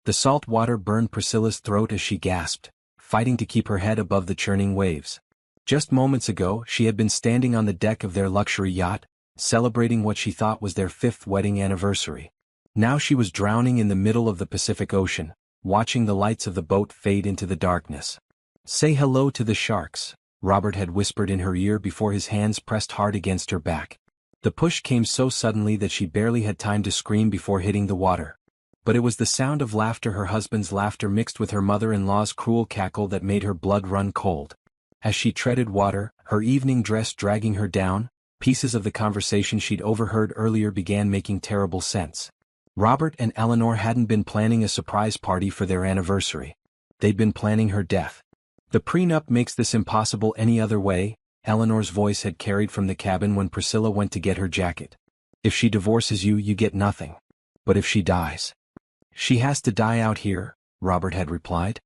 The salt water burned Priscilla's throat as she gasped, fighting to keep her head above the churning waves. Just moments ago, she had been standing on the deck of their luxury yacht, celebrating what she thought was their 5th wedding anniversary. Now she was drowning in the middle of the Pacific Ocean, watching the lights of the boat fade into the darkness. "Say hello to the sharks," Robert had whispered in her ear before his hands pressed hard against her back. The push came so suddenly that she barely had time to scream before hitting the water. But it was the sound of laughter, her husband's laughter mixed with her mother-in-law's cruel cackle, that made her blood run cold. As she treaded water, her evening dress dragging her down, pieces of the conversation she'd overheard earlier began making terrible sense. Robert and Eleanor hadn't been planning a surprise party for their anniversary. They'd been planning her death. "The prenup makes this impossible any other way," Eleanor's voice had carried from the cabin when Priscilla went to get her jacket. "If she divorces you, you get nothing. But if she dies..." "She has to die out here," Robert had replied.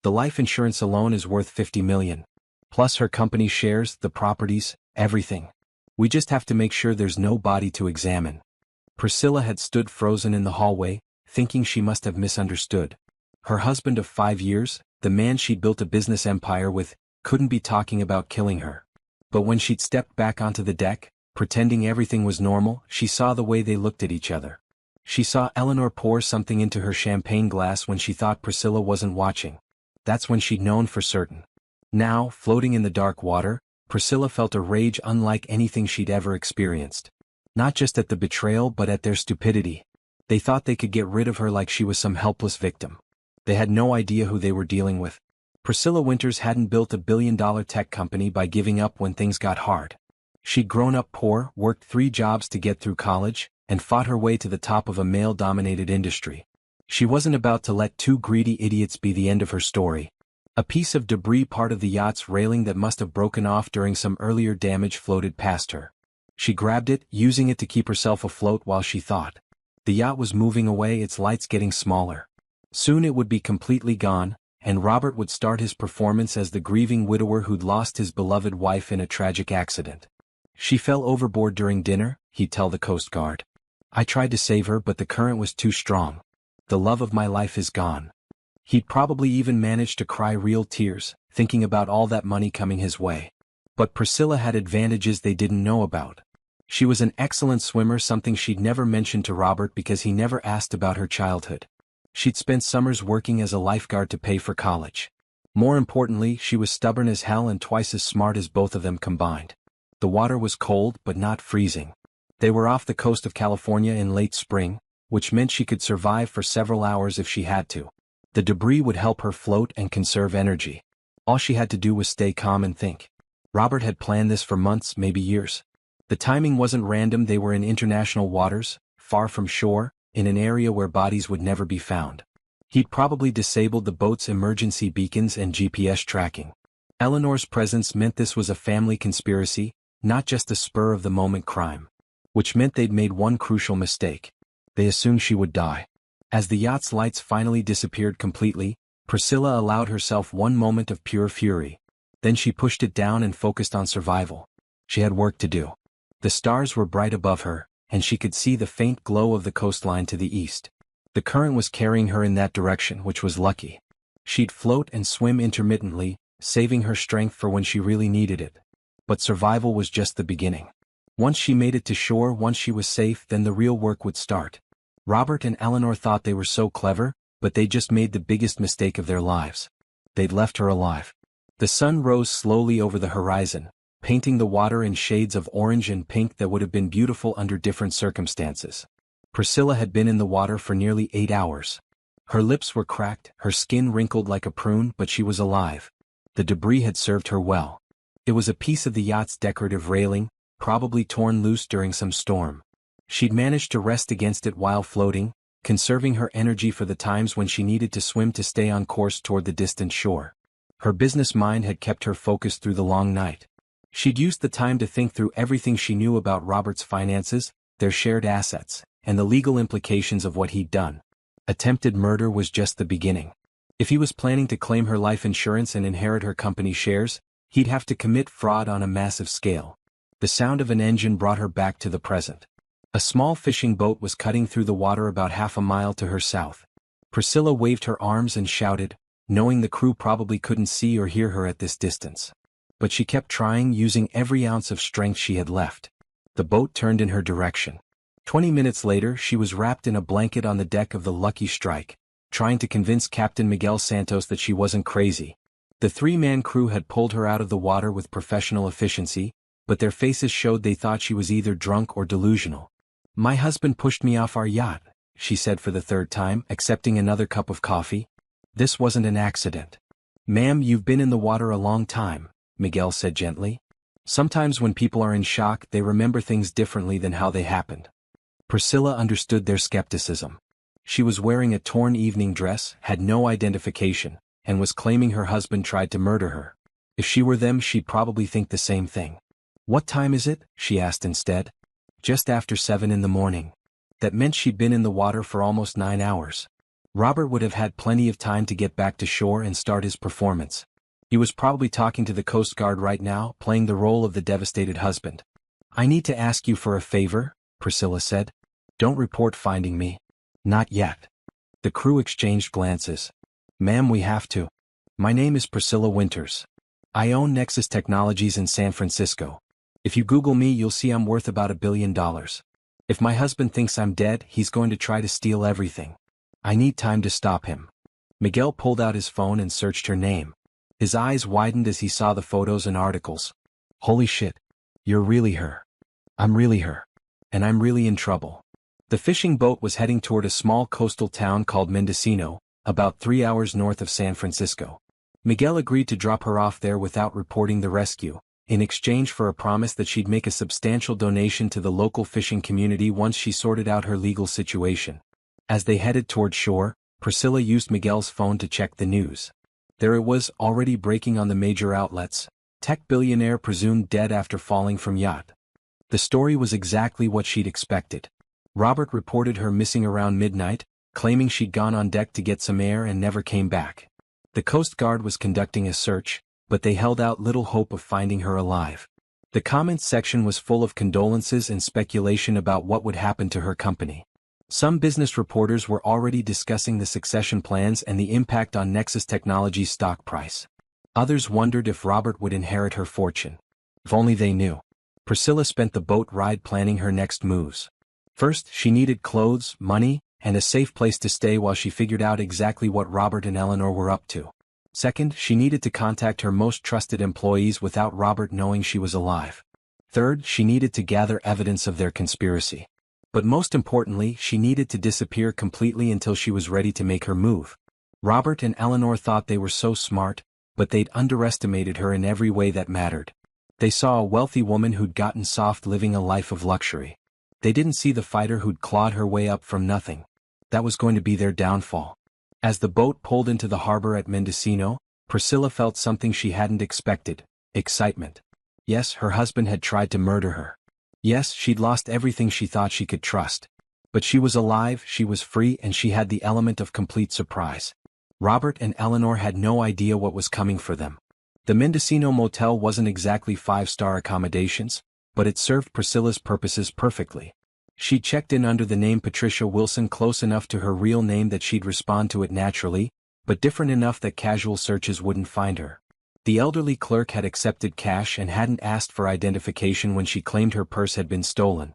"The life insurance alone is worth $50 million. Plus her company shares, the properties, everything. We just have to make sure there's no body to examine." Priscilla had stood frozen in the hallway, thinking she must have misunderstood. Her husband of 5 years, the man she'd built a business empire with, couldn't be talking about killing her. But when she'd stepped back onto the deck, pretending everything was normal, she saw the way they looked at each other. She saw Eleanor pour something into her champagne glass when she thought Priscilla wasn't watching. That's when she'd known for certain. Now, floating in the dark water, Priscilla felt a rage unlike anything she'd ever experienced. Not just at the betrayal but at their stupidity. They thought they could get rid of her like she was some helpless victim. They had no idea who they were dealing with. Priscilla Winters hadn't built a billion-dollar tech company by giving up when things got hard. She'd grown up poor, worked 3 jobs to get through college, and fought her way to the top of a male-dominated industry. She wasn't about to let 2 greedy idiots be the end of her story. A piece of debris, part of the yacht's railing that must have broken off during some earlier damage, floated past her. She grabbed it, using it to keep herself afloat while she thought. The yacht was moving away, its lights getting smaller. Soon it would be completely gone, and Robert would start his performance as the grieving widower who'd lost his beloved wife in a tragic accident. "She fell overboard during dinner," he'd tell the Coast Guard. "I tried to save her, but the current was too strong. The love of my life is gone." He'd probably even managed to cry real tears, thinking about all that money coming his way. But Priscilla had advantages they didn't know about. She was an excellent swimmer, something she'd never mentioned to Robert because he never asked about her childhood. She'd spent summers working as a lifeguard to pay for college. More importantly, she was stubborn as hell and twice as smart as both of them combined. The water was cold but not freezing. They were off the coast of California in late spring, which meant she could survive for several hours if she had to. The debris would help her float and conserve energy. All she had to do was stay calm and think. Robert had planned this for months, maybe years. The timing wasn't random. They were in international waters, far from shore, in an area where bodies would never be found. He'd probably disabled the boat's emergency beacons and GPS tracking. Eleanor's presence meant this was a family conspiracy, not just a spur-of-the-moment crime. Which meant they'd made one crucial mistake. They assumed she would die. As the yacht's lights finally disappeared completely, Priscilla allowed herself one moment of pure fury. Then she pushed it down and focused on survival. She had work to do. The stars were bright above her, and she could see the faint glow of the coastline to the east. The current was carrying her in that direction, which was lucky. She'd float and swim intermittently, saving her strength for when she really needed it. But survival was just the beginning. Once she made it to shore, once she was safe, then the real work would start. Robert and Eleanor thought they were so clever, but they just made the biggest mistake of their lives. They'd left her alive. The sun rose slowly over the horizon, painting the water in shades of orange and pink that would have been beautiful under different circumstances. Priscilla had been in the water for nearly 8 hours. Her lips were cracked, her skin wrinkled like a prune, but she was alive. The debris had served her well. It was a piece of the yacht's decorative railing, probably torn loose during some storm. She'd managed to rest against it while floating, conserving her energy for the times when she needed to swim to stay on course toward the distant shore. Her business mind had kept her focused through the long night. She'd used the time to think through everything she knew about Robert's finances, their shared assets, and the legal implications of what he'd done. Attempted murder was just the beginning. If he was planning to claim her life insurance and inherit her company shares, he'd have to commit fraud on a massive scale. The sound of an engine brought her back to the present. A small fishing boat was cutting through the water about half a mile to her south. Priscilla waved her arms and shouted, knowing the crew probably couldn't see or hear her at this distance. But she kept trying, using every ounce of strength she had left. The boat turned in her direction. 20 minutes later, she was wrapped in a blanket on the deck of the Lucky Strike, trying to convince Captain Miguel Santos that she wasn't crazy. The three-man crew had pulled her out of the water with professional efficiency, but their faces showed they thought she was either drunk or delusional. "My husband pushed me off our yacht," she said for the third time, accepting another cup of coffee. "This wasn't an accident." "Ma'am, you've been in the water a long time," Miguel said gently. "Sometimes when people are in shock, they remember things differently than how they happened." Priscilla understood their skepticism. She was wearing a torn evening dress, had no identification, and was claiming her husband tried to murder her. If she were them, she'd probably think the same thing. "What time is it?" she asked instead. "Just after 7 in the morning." That meant she'd been in the water for almost 9 hours. Robert would have had plenty of time to get back to shore and start his performance. He was probably talking to the Coast Guard right now, playing the role of the devastated husband. "I need to ask you for a favor," Priscilla said. "Don't report finding me." "Not yet." The crew exchanged glances. "Ma'am, we have to. My name is Priscilla Winters. I own Nexus Technologies in San Francisco. If you Google me, you'll see I'm worth about $1 billion. If my husband thinks I'm dead, he's going to try to steal everything. I need time to stop him." Miguel pulled out his phone and searched her name. His eyes widened as he saw the photos and articles. "Holy shit. You're really her. I'm really her. And I'm really in trouble." The fishing boat was heading toward a small coastal town called Mendocino, about 3 hours north of San Francisco. Miguel agreed to drop her off there without reporting the rescue, in exchange for a promise that she'd make a substantial donation to the local fishing community once she sorted out her legal situation. As they headed toward shore, Priscilla used Miguel's phone to check the news. There it was, already breaking on the major outlets: tech billionaire presumed dead after falling from yacht. The story was exactly what she'd expected. Robert reported her missing around midnight, claiming she'd gone on deck to get some air and never came back. The Coast Guard was conducting a search, but they held out little hope of finding her alive. The comments section was full of condolences and speculation about what would happen to her company. Some business reporters were already discussing the succession plans and the impact on Nexus Technologies' stock price. Others wondered if Robert would inherit her fortune. If only they knew. Priscilla spent the boat ride planning her next moves. First, she needed clothes, money, and a safe place to stay while she figured out exactly what Robert and Eleanor were up to. Second, she needed to contact her most trusted employees without Robert knowing she was alive. Third, she needed to gather evidence of their conspiracy. But most importantly, she needed to disappear completely until she was ready to make her move. Robert and Eleanor thought they were so smart, but they'd underestimated her in every way that mattered. They saw a wealthy woman who'd gotten soft living a life of luxury. They didn't see the fighter who'd clawed her way up from nothing. That was going to be their downfall. As the boat pulled into the harbor at Mendocino, Priscilla felt something she hadn't expected: excitement. Yes, her husband had tried to murder her. Yes, she'd lost everything she thought she could trust. But she was alive, she was free, and she had the element of complete surprise. Robert and Eleanor had no idea what was coming for them. The Mendocino motel wasn't exactly 5-star accommodations, but it served Priscilla's purposes perfectly. She checked in under the name Patricia Wilson, close enough to her real name that she'd respond to it naturally, but different enough that casual searches wouldn't find her. The elderly clerk had accepted cash and hadn't asked for identification when she claimed her purse had been stolen.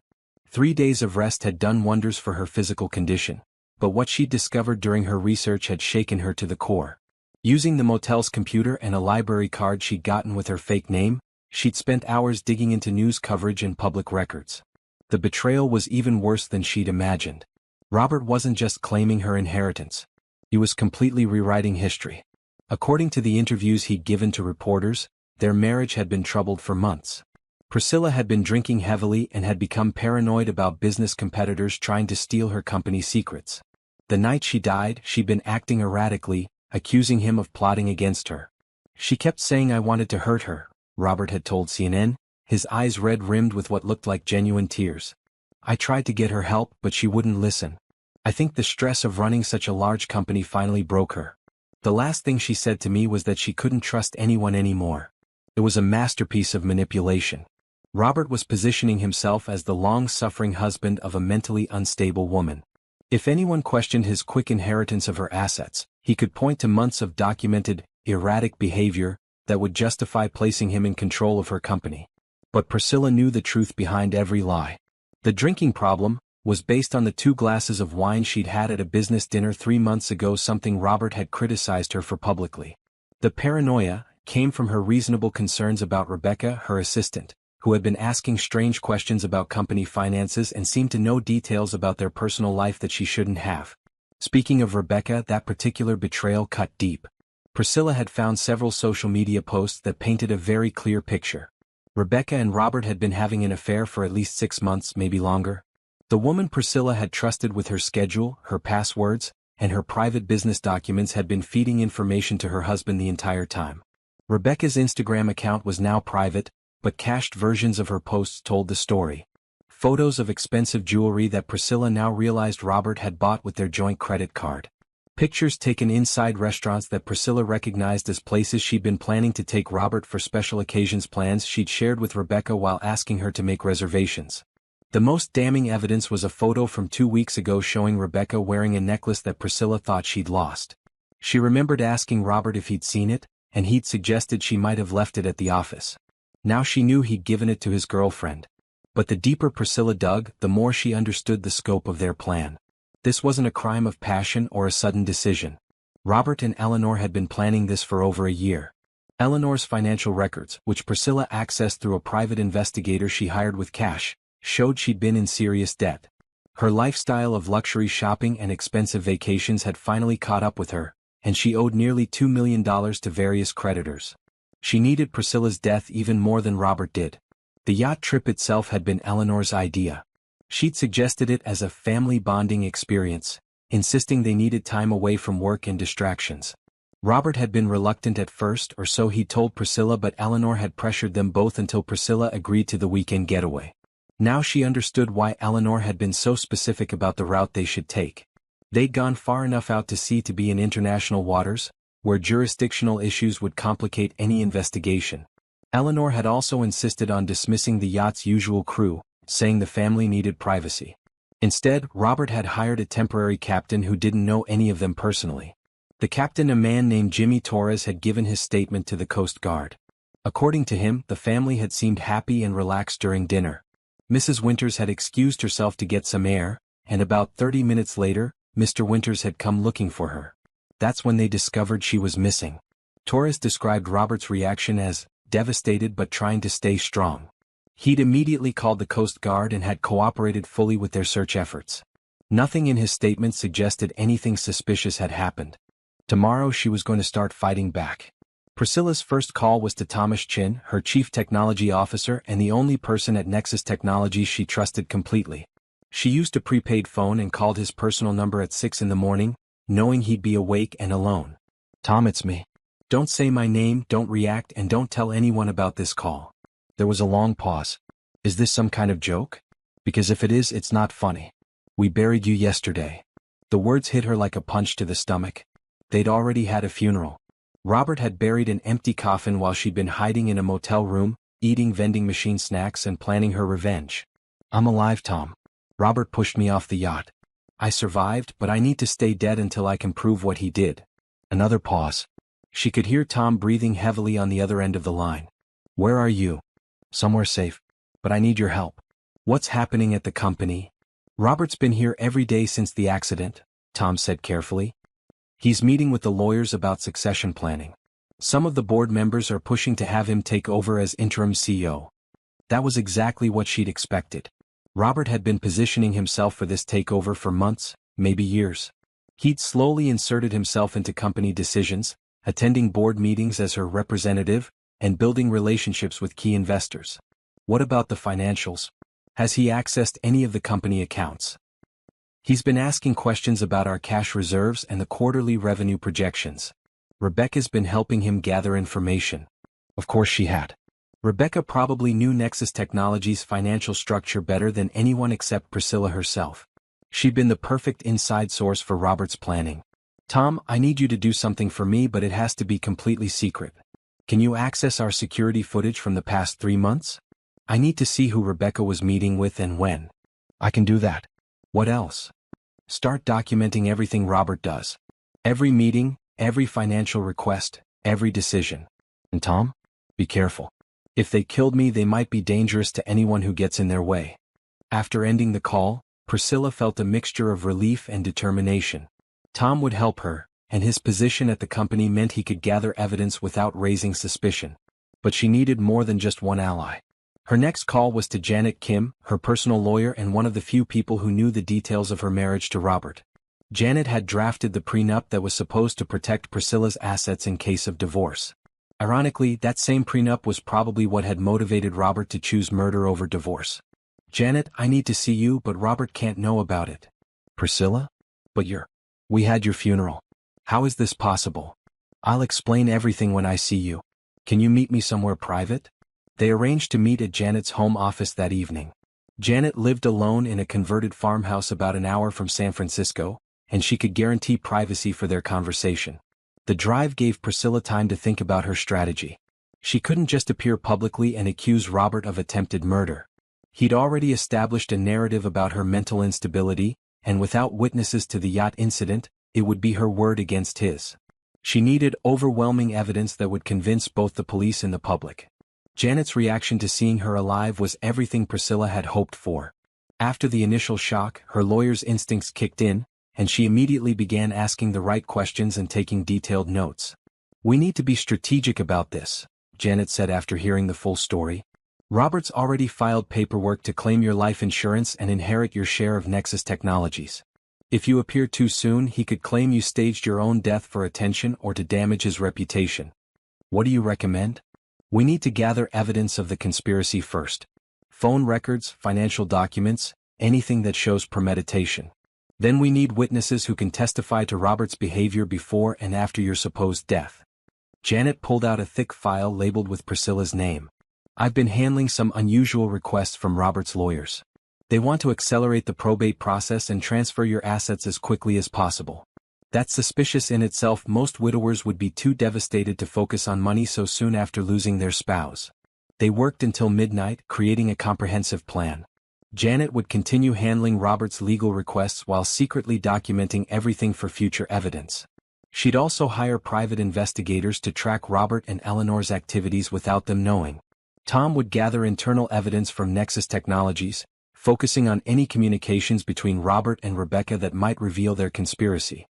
3 days of rest had done wonders for her physical condition, but what she'd discovered during her research had shaken her to the core. Using the motel's computer and a library card she'd gotten with her fake name, she'd spent hours digging into news coverage and public records. The betrayal was even worse than she'd imagined. Robert wasn't just claiming her inheritance. He was completely rewriting history. According to the interviews he'd given to reporters, their marriage had been troubled for months. Priscilla had been drinking heavily and had become paranoid about business competitors trying to steal her company secrets. The night she died, she'd been acting erratically, accusing him of plotting against her. "She kept saying I wanted to hurt her," Robert had told CNN, his eyes red-rimmed with what looked like genuine tears. "I tried to get her help, but she wouldn't listen. I think the stress of running such a large company finally broke her. The last thing she said to me was that she couldn't trust anyone anymore." It was a masterpiece of manipulation. Robert was positioning himself as the long-suffering husband of a mentally unstable woman. If anyone questioned his quick inheritance of her assets, he could point to months of documented, erratic behavior that would justify placing him in control of her company. But Priscilla knew the truth behind every lie. The drinking problem was based on the 2 glasses of wine she'd had at a business dinner 3 months ago, something Robert had criticized her for publicly. The paranoia came from her reasonable concerns about Rebecca, her assistant, who had been asking strange questions about company finances and seemed to know details about their personal life that she shouldn't have. Speaking of Rebecca, that particular betrayal cut deep. Priscilla had found several social media posts that painted a very clear picture. Rebecca and Robert had been having an affair for at least 6 months, maybe longer. The woman Priscilla had trusted with her schedule, her passwords, and her private business documents had been feeding information to her husband the entire time. Rebecca's Instagram account was now private, but cached versions of her posts told the story. Photos of expensive jewelry that Priscilla now realized Robert had bought with their joint credit card. Pictures taken inside restaurants that Priscilla recognized as places she'd been planning to take Robert for special occasions, plans she'd shared with Rebecca while asking her to make reservations. The most damning evidence was a photo from 2 weeks ago showing Rebecca wearing a necklace that Priscilla thought she'd lost. She remembered asking Robert if he'd seen it, and he'd suggested she might have left it at the office. Now she knew he'd given it to his girlfriend. But the deeper Priscilla dug, the more she understood the scope of their plan. This wasn't a crime of passion or a sudden decision. Robert and Eleanor had been planning this for over a year. Eleanor's financial records, which Priscilla accessed through a private investigator she hired with cash, showed she'd been in serious debt. Her lifestyle of luxury shopping and expensive vacations had finally caught up with her, and she owed nearly $2 million to various creditors. She needed Priscilla's death even more than Robert did. The yacht trip itself had been Eleanor's idea. She'd suggested it as a family bonding experience, insisting they needed time away from work and distractions. Robert had been reluctant at first, or so he told Priscilla, but Eleanor had pressured them both until Priscilla agreed to the weekend getaway. Now she understood why Eleanor had been so specific about the route they should take. They'd gone far enough out to sea to be in international waters, where jurisdictional issues would complicate any investigation. Eleanor had also insisted on dismissing the yacht's usual crew, saying the family needed privacy. Instead, Robert had hired a temporary captain who didn't know any of them personally. The captain, a man named Jimmy Torres, had given his statement to the Coast Guard. According to him, the family had seemed happy and relaxed during dinner. Mrs. Winters had excused herself to get some air, and about 30 minutes later, Mr. Winters had come looking for her. That's when they discovered she was missing. Torres described Robert's reaction as devastated but trying to stay strong. He'd immediately called the Coast Guard and had cooperated fully with their search efforts. Nothing in his statement suggested anything suspicious had happened. Tomorrow she was going to start fighting back. Priscilla's first call was to Thomas Chin, her chief technology officer and the only person at Nexus Technologies she trusted completely. She used a prepaid phone and called his personal number at 6 in the morning, knowing he'd be awake and alone. "Tom, it's me. Don't say my name, don't react, and don't tell anyone about this call." There was a long pause. "Is this some kind of joke? Because if it is, it's not funny. We buried you yesterday." The words hit her like a punch to the stomach. They'd already had a funeral. Robert had buried an empty coffin while she'd been hiding in a motel room, eating vending machine snacks and planning her revenge. "I'm alive, Tom. Robert pushed me off the yacht. I survived, but I need to stay dead until I can prove what he did." Another pause. She could hear Tom breathing heavily on the other end of the line. "Where are you?" "Somewhere safe. But I need your help." "What's happening at the company?" "Robert's been here every day since the accident," Tom said carefully. "He's meeting with the lawyers about succession planning. Some of the board members are pushing to have him take over as interim CEO." That was exactly what she'd expected. Robert had been positioning himself for this takeover for months, maybe years. He'd slowly inserted himself into company decisions, attending board meetings as her representative, and building relationships with key investors. What about the financials? Has he accessed any of the company accounts? He's been asking questions about our cash reserves and the quarterly revenue projections. Rebecca's been helping him gather information. Of course she had. Rebecca probably knew Nexus Technologies' financial structure better than anyone except Priscilla herself. She'd been the perfect inside source for Robert's planning. "Tom, I need you to do something for me, but it has to be completely secret. Can you access our security footage from the past 3 months? I need to see who Rebecca was meeting with and when." "I can do that. What else?" Start documenting everything Robert does. Every meeting, every financial request, every decision. And Tom? Be careful. If they killed me, they might be dangerous to anyone who gets in their way. After ending the call, Priscilla felt a mixture of relief and determination. Tom would help her, and his position at the company meant he could gather evidence without raising suspicion. But she needed more than just one ally. Her next call was to Janet Kim, her personal lawyer and one of the few people who knew the details of her marriage to Robert. Janet had drafted the prenup that was supposed to protect Priscilla's assets in case of divorce. Ironically, that same prenup was probably what had motivated Robert to choose murder over divorce. Janet, I need to see you, but Robert can't know about it. Priscilla? But we had your funeral. How is this possible? I'll explain everything when I see you. Can you meet me somewhere private? They arranged to meet at Janet's home office that evening. Janet lived alone in a converted farmhouse about an hour from San Francisco, and she could guarantee privacy for their conversation. The drive gave Priscilla time to think about her strategy. She couldn't just appear publicly and accuse Robert of attempted murder. He'd already established a narrative about her mental instability, and without witnesses to the yacht incident, it would be her word against his. She needed overwhelming evidence that would convince both the police and the public. Janet's reaction to seeing her alive was everything Priscilla had hoped for. After the initial shock, her lawyer's instincts kicked in, and she immediately began asking the right questions and taking detailed notes. We need to be strategic about this, Janet said after hearing the full story. Robert's already filed paperwork to claim your life insurance and inherit your share of Nexus Technologies. If you appear too soon, he could claim you staged your own death for attention or to damage his reputation. What do you recommend? We need to gather evidence of the conspiracy first. Phone records, financial documents, anything that shows premeditation. Then we need witnesses who can testify to Robert's behavior before and after your supposed death. Janet pulled out a thick file labeled with Priscilla's name. I've been handling some unusual requests from Robert's lawyers. They want to accelerate the probate process and transfer your assets as quickly as possible. That's suspicious in itself. Most widowers would be too devastated to focus on money so soon after losing their spouse. They worked until midnight, creating a comprehensive plan. Janet would continue handling Robert's legal requests while secretly documenting everything for future evidence. She'd also hire private investigators to track Robert and Eleanor's activities without them knowing. Tom would gather internal evidence from Nexus Technologies, focusing on any communications between Robert and Rebecca that might reveal their conspiracy.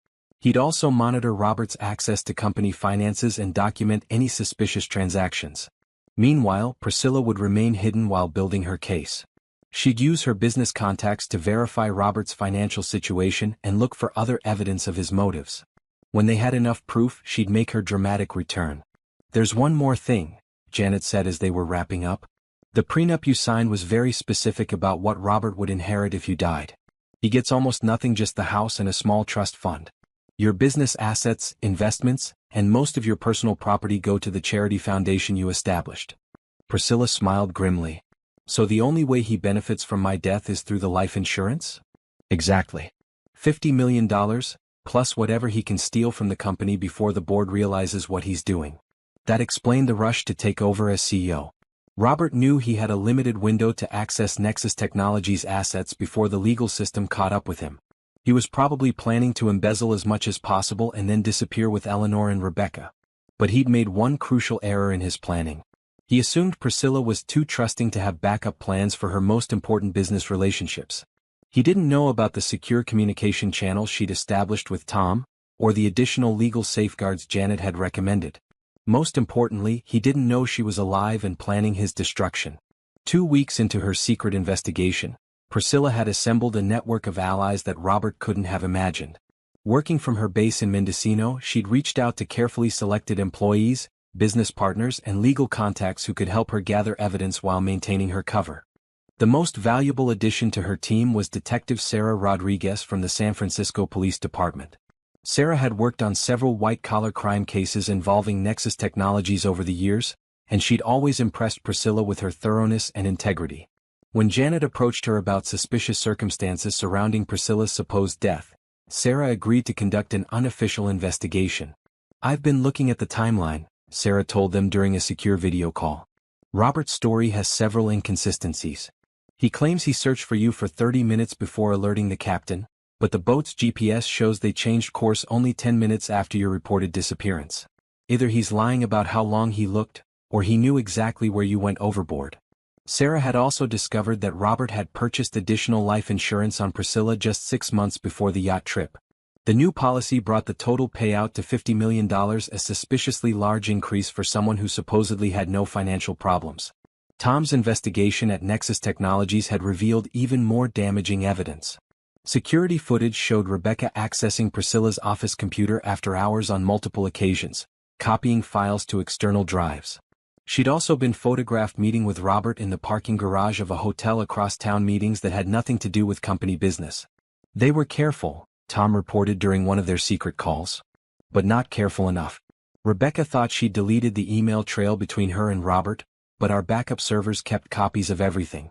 He'd also monitor Robert's access to company finances and document any suspicious transactions. Meanwhile, Priscilla would remain hidden while building her case. She'd use her business contacts to verify Robert's financial situation and look for other evidence of his motives. When they had enough proof, she'd make her dramatic return. There's one more thing, Janet said as they were wrapping up. The prenup you signed was very specific about what Robert would inherit if you died. He gets almost nothing, just the house and a small trust fund. Your business assets, investments, and most of your personal property go to the charity foundation you established. Priscilla smiled grimly. So the only way he benefits from my death is through the life insurance? Exactly. $50 million, plus whatever he can steal from the company before the board realizes what he's doing. That explained the rush to take over as CEO. Robert knew he had a limited window to access Nexus Technologies' assets before the legal system caught up with him. He was probably planning to embezzle as much as possible and then disappear with Eleanor and Rebecca. But he'd made one crucial error in his planning. He assumed Priscilla was too trusting to have backup plans for her most important business relationships. He didn't know about the secure communication channels she'd established with Tom, or the additional legal safeguards Janet had recommended. Most importantly, he didn't know she was alive and planning his destruction. 2 weeks into her secret investigation, Priscilla had assembled a network of allies that Robert couldn't have imagined. Working from her base in Mendocino, she'd reached out to carefully selected employees, business partners, and legal contacts who could help her gather evidence while maintaining her cover. The most valuable addition to her team was Detective Sarah Rodriguez from the San Francisco Police Department. Sarah had worked on several white-collar crime cases involving Nexus Technologies over the years, and she'd always impressed Priscilla with her thoroughness and integrity. When Janet approached her about suspicious circumstances surrounding Priscilla's supposed death, Sarah agreed to conduct an unofficial investigation. I've been looking at the timeline, Sarah told them during a secure video call. Robert's story has several inconsistencies. He claims he searched for you for 30 minutes before alerting the captain, but the boat's GPS shows they changed course only 10 minutes after your reported disappearance. Either he's lying about how long he looked, or he knew exactly where you went overboard. Sarah had also discovered that Robert had purchased additional life insurance on Priscilla just 6 months before the yacht trip. The new policy brought the total payout to $50 million, a suspiciously large increase for someone who supposedly had no financial problems. Tom's investigation at Nexus Technologies had revealed even more damaging evidence. Security footage showed Rebecca accessing Priscilla's office computer after hours on multiple occasions, copying files to external drives. She'd also been photographed meeting with Robert in the parking garage of a hotel across town, meetings that had nothing to do with company business. They were careful, Tom reported during one of their secret calls. But not careful enough. Rebecca thought she'd deleted the email trail between her and Robert, but our backup servers kept copies of everything.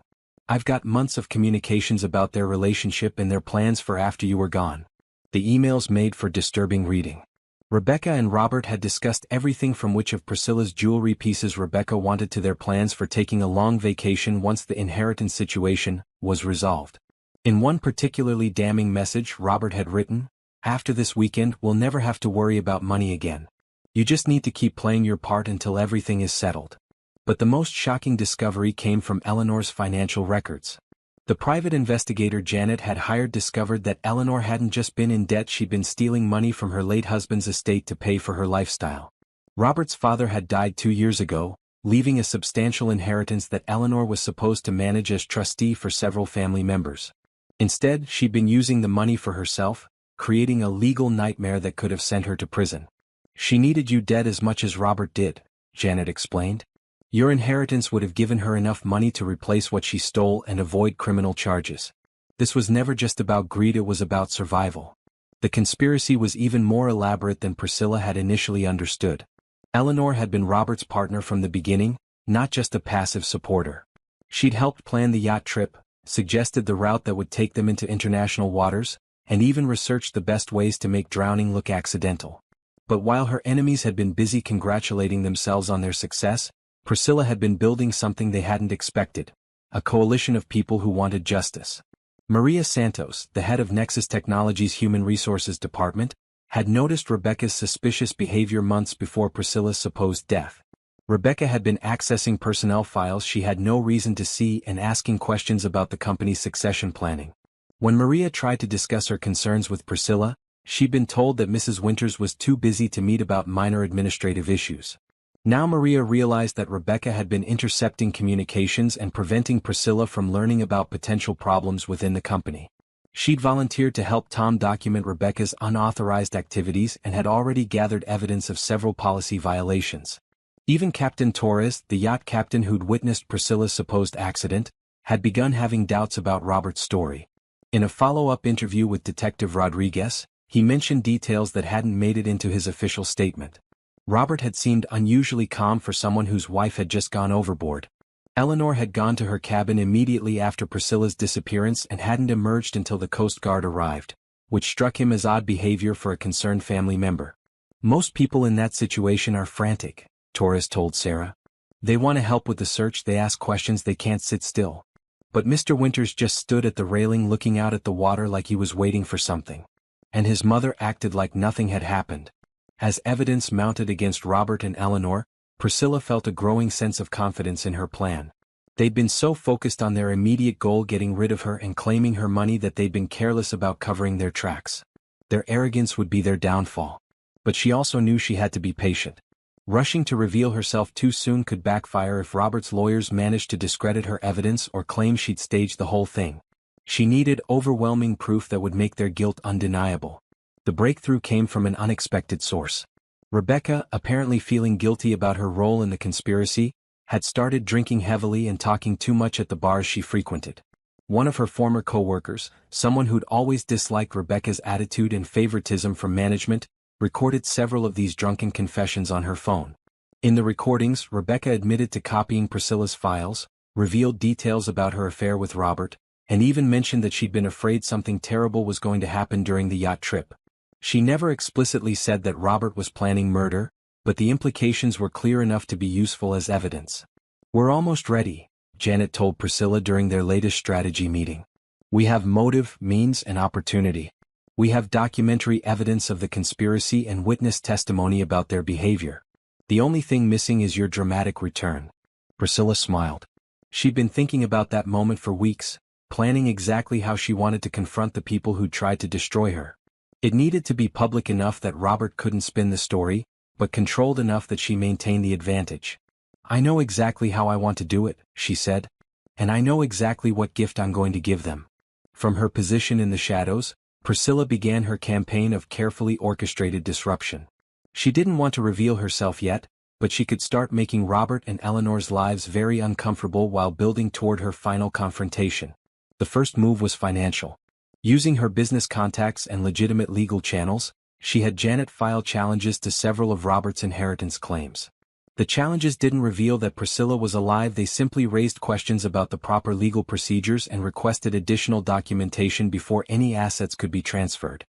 I've got months of communications about their relationship and their plans for after you were gone. The emails made for disturbing reading. Rebecca and Robert had discussed everything from which of Priscilla's jewelry pieces Rebecca wanted to their plans for taking a long vacation once the inheritance situation was resolved. In one particularly damning message Robert had written, "After this weekend we'll never have to worry about money again. You just need to keep playing your part until everything is settled." But the most shocking discovery came from Eleanor's financial records. The private investigator Janet had hired discovered that Eleanor hadn't just been in debt, she'd been stealing money from her late husband's estate to pay for her lifestyle. Robert's father had died 2 years ago, leaving a substantial inheritance that Eleanor was supposed to manage as trustee for several family members. Instead, she'd been using the money for herself, creating a legal nightmare that could have sent her to prison. "She needed you dead as much as Robert did," Janet explained. "Your inheritance would have given her enough money to replace what she stole and avoid criminal charges. This was never just about greed, it was about survival." The conspiracy was even more elaborate than Priscilla had initially understood. Eleanor had been Robert's partner from the beginning, not just a passive supporter. She'd helped plan the yacht trip, suggested the route that would take them into international waters, and even researched the best ways to make drowning look accidental. But while her enemies had been busy congratulating themselves on their success, Priscilla had been building something they hadn't expected, a coalition of people who wanted justice. Maria Santos, the head of Nexus Technologies' Human Resources Department, had noticed Rebecca's suspicious behavior months before Priscilla's supposed death. Rebecca had been accessing personnel files she had no reason to see and asking questions about the company's succession planning. When Maria tried to discuss her concerns with Priscilla, she'd been told that Mrs. Winters was too busy to meet about minor administrative issues. Now Maria realized that Rebecca had been intercepting communications and preventing Priscilla from learning about potential problems within the company. She'd volunteered to help Tom document Rebecca's unauthorized activities and had already gathered evidence of several policy violations. Even Captain Torres, the yacht captain who'd witnessed Priscilla's supposed accident, had begun having doubts about Robert's story. In a follow-up interview with Detective Rodriguez, he mentioned details that hadn't made it into his official statement. Robert had seemed unusually calm for someone whose wife had just gone overboard. Eleanor had gone to her cabin immediately after Priscilla's disappearance and hadn't emerged until the Coast Guard arrived, which struck him as odd behavior for a concerned family member. "Most people in that situation are frantic," Torres told Sarah. "They want to help with the search, they ask questions, they can't sit still. But Mr. Winters just stood at the railing looking out at the water like he was waiting for something. And his mother acted like nothing had happened." As evidence mounted against Robert and Eleanor, Priscilla felt a growing sense of confidence in her plan. They'd been so focused on their immediate goal, getting rid of her and claiming her money, that they'd been careless about covering their tracks. Their arrogance would be their downfall. But she also knew she had to be patient. Rushing to reveal herself too soon could backfire if Robert's lawyers managed to discredit her evidence or claim she'd staged the whole thing. She needed overwhelming proof that would make their guilt undeniable. The breakthrough came from an unexpected source. Rebecca, apparently feeling guilty about her role in the conspiracy, had started drinking heavily and talking too much at the bars she frequented. One of her former co-workers, someone who'd always disliked Rebecca's attitude and favoritism from management, recorded several of these drunken confessions on her phone. In the recordings, Rebecca admitted to copying Priscilla's files, revealed details about her affair with Robert, and even mentioned that she'd been afraid something terrible was going to happen during the yacht trip. She never explicitly said that Robert was planning murder, but the implications were clear enough to be useful as evidence. "We're almost ready," Janet told Priscilla during their latest strategy meeting. "We have motive, means, and opportunity. We have documentary evidence of the conspiracy and witness testimony about their behavior. The only thing missing is your dramatic return." Priscilla smiled. She'd been thinking about that moment for weeks, planning exactly how she wanted to confront the people who tried to destroy her. It needed to be public enough that Robert couldn't spin the story, but controlled enough that she maintained the advantage. "I know exactly how I want to do it," she said. "And I know exactly what gift I'm going to give them." From her position in the shadows, Priscilla began her campaign of carefully orchestrated disruption. She didn't want to reveal herself yet, but she could start making Robert and Eleanor's lives very uncomfortable while building toward her final confrontation. The first move was financial. Using her business contacts and legitimate legal channels, she had Janet file challenges to several of Robert's inheritance claims. The challenges didn't reveal that Priscilla was alive, they simply raised questions about the proper legal procedures and requested additional documentation before any assets could be transferred.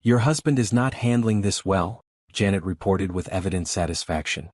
"Your husband is not handling this well," Janet reported with evident satisfaction.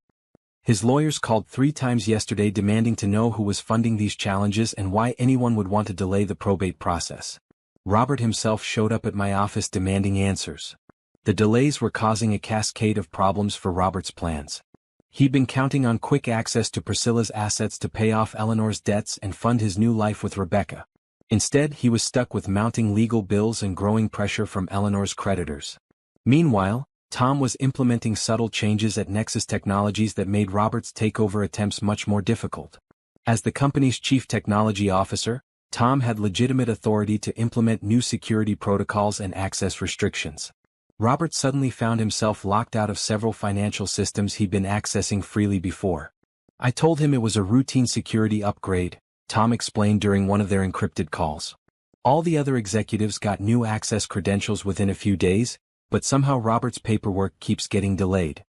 "His lawyers called 3 times yesterday demanding to know who was funding these challenges and why anyone would want to delay the probate process. Robert himself showed up at my office demanding answers. The delays were causing a cascade of problems for Robert's plans. He'd been counting on quick access to Priscilla's assets to pay off Eleanor's debts and fund his new life with Rebecca. Instead, he was stuck with mounting legal bills and growing pressure from Eleanor's creditors. Meanwhile, Tom was implementing subtle changes at Nexus Technologies that made Robert's takeover attempts much more difficult. As the company's chief technology officer, Tom had legitimate authority to implement new security protocols and access restrictions. Robert suddenly found himself locked out of several financial systems he'd been accessing freely before. "I told him it was a routine security upgrade," Tom explained during one of their encrypted calls. "All the other executives got new access credentials within a few days, but somehow Robert's paperwork keeps getting delayed.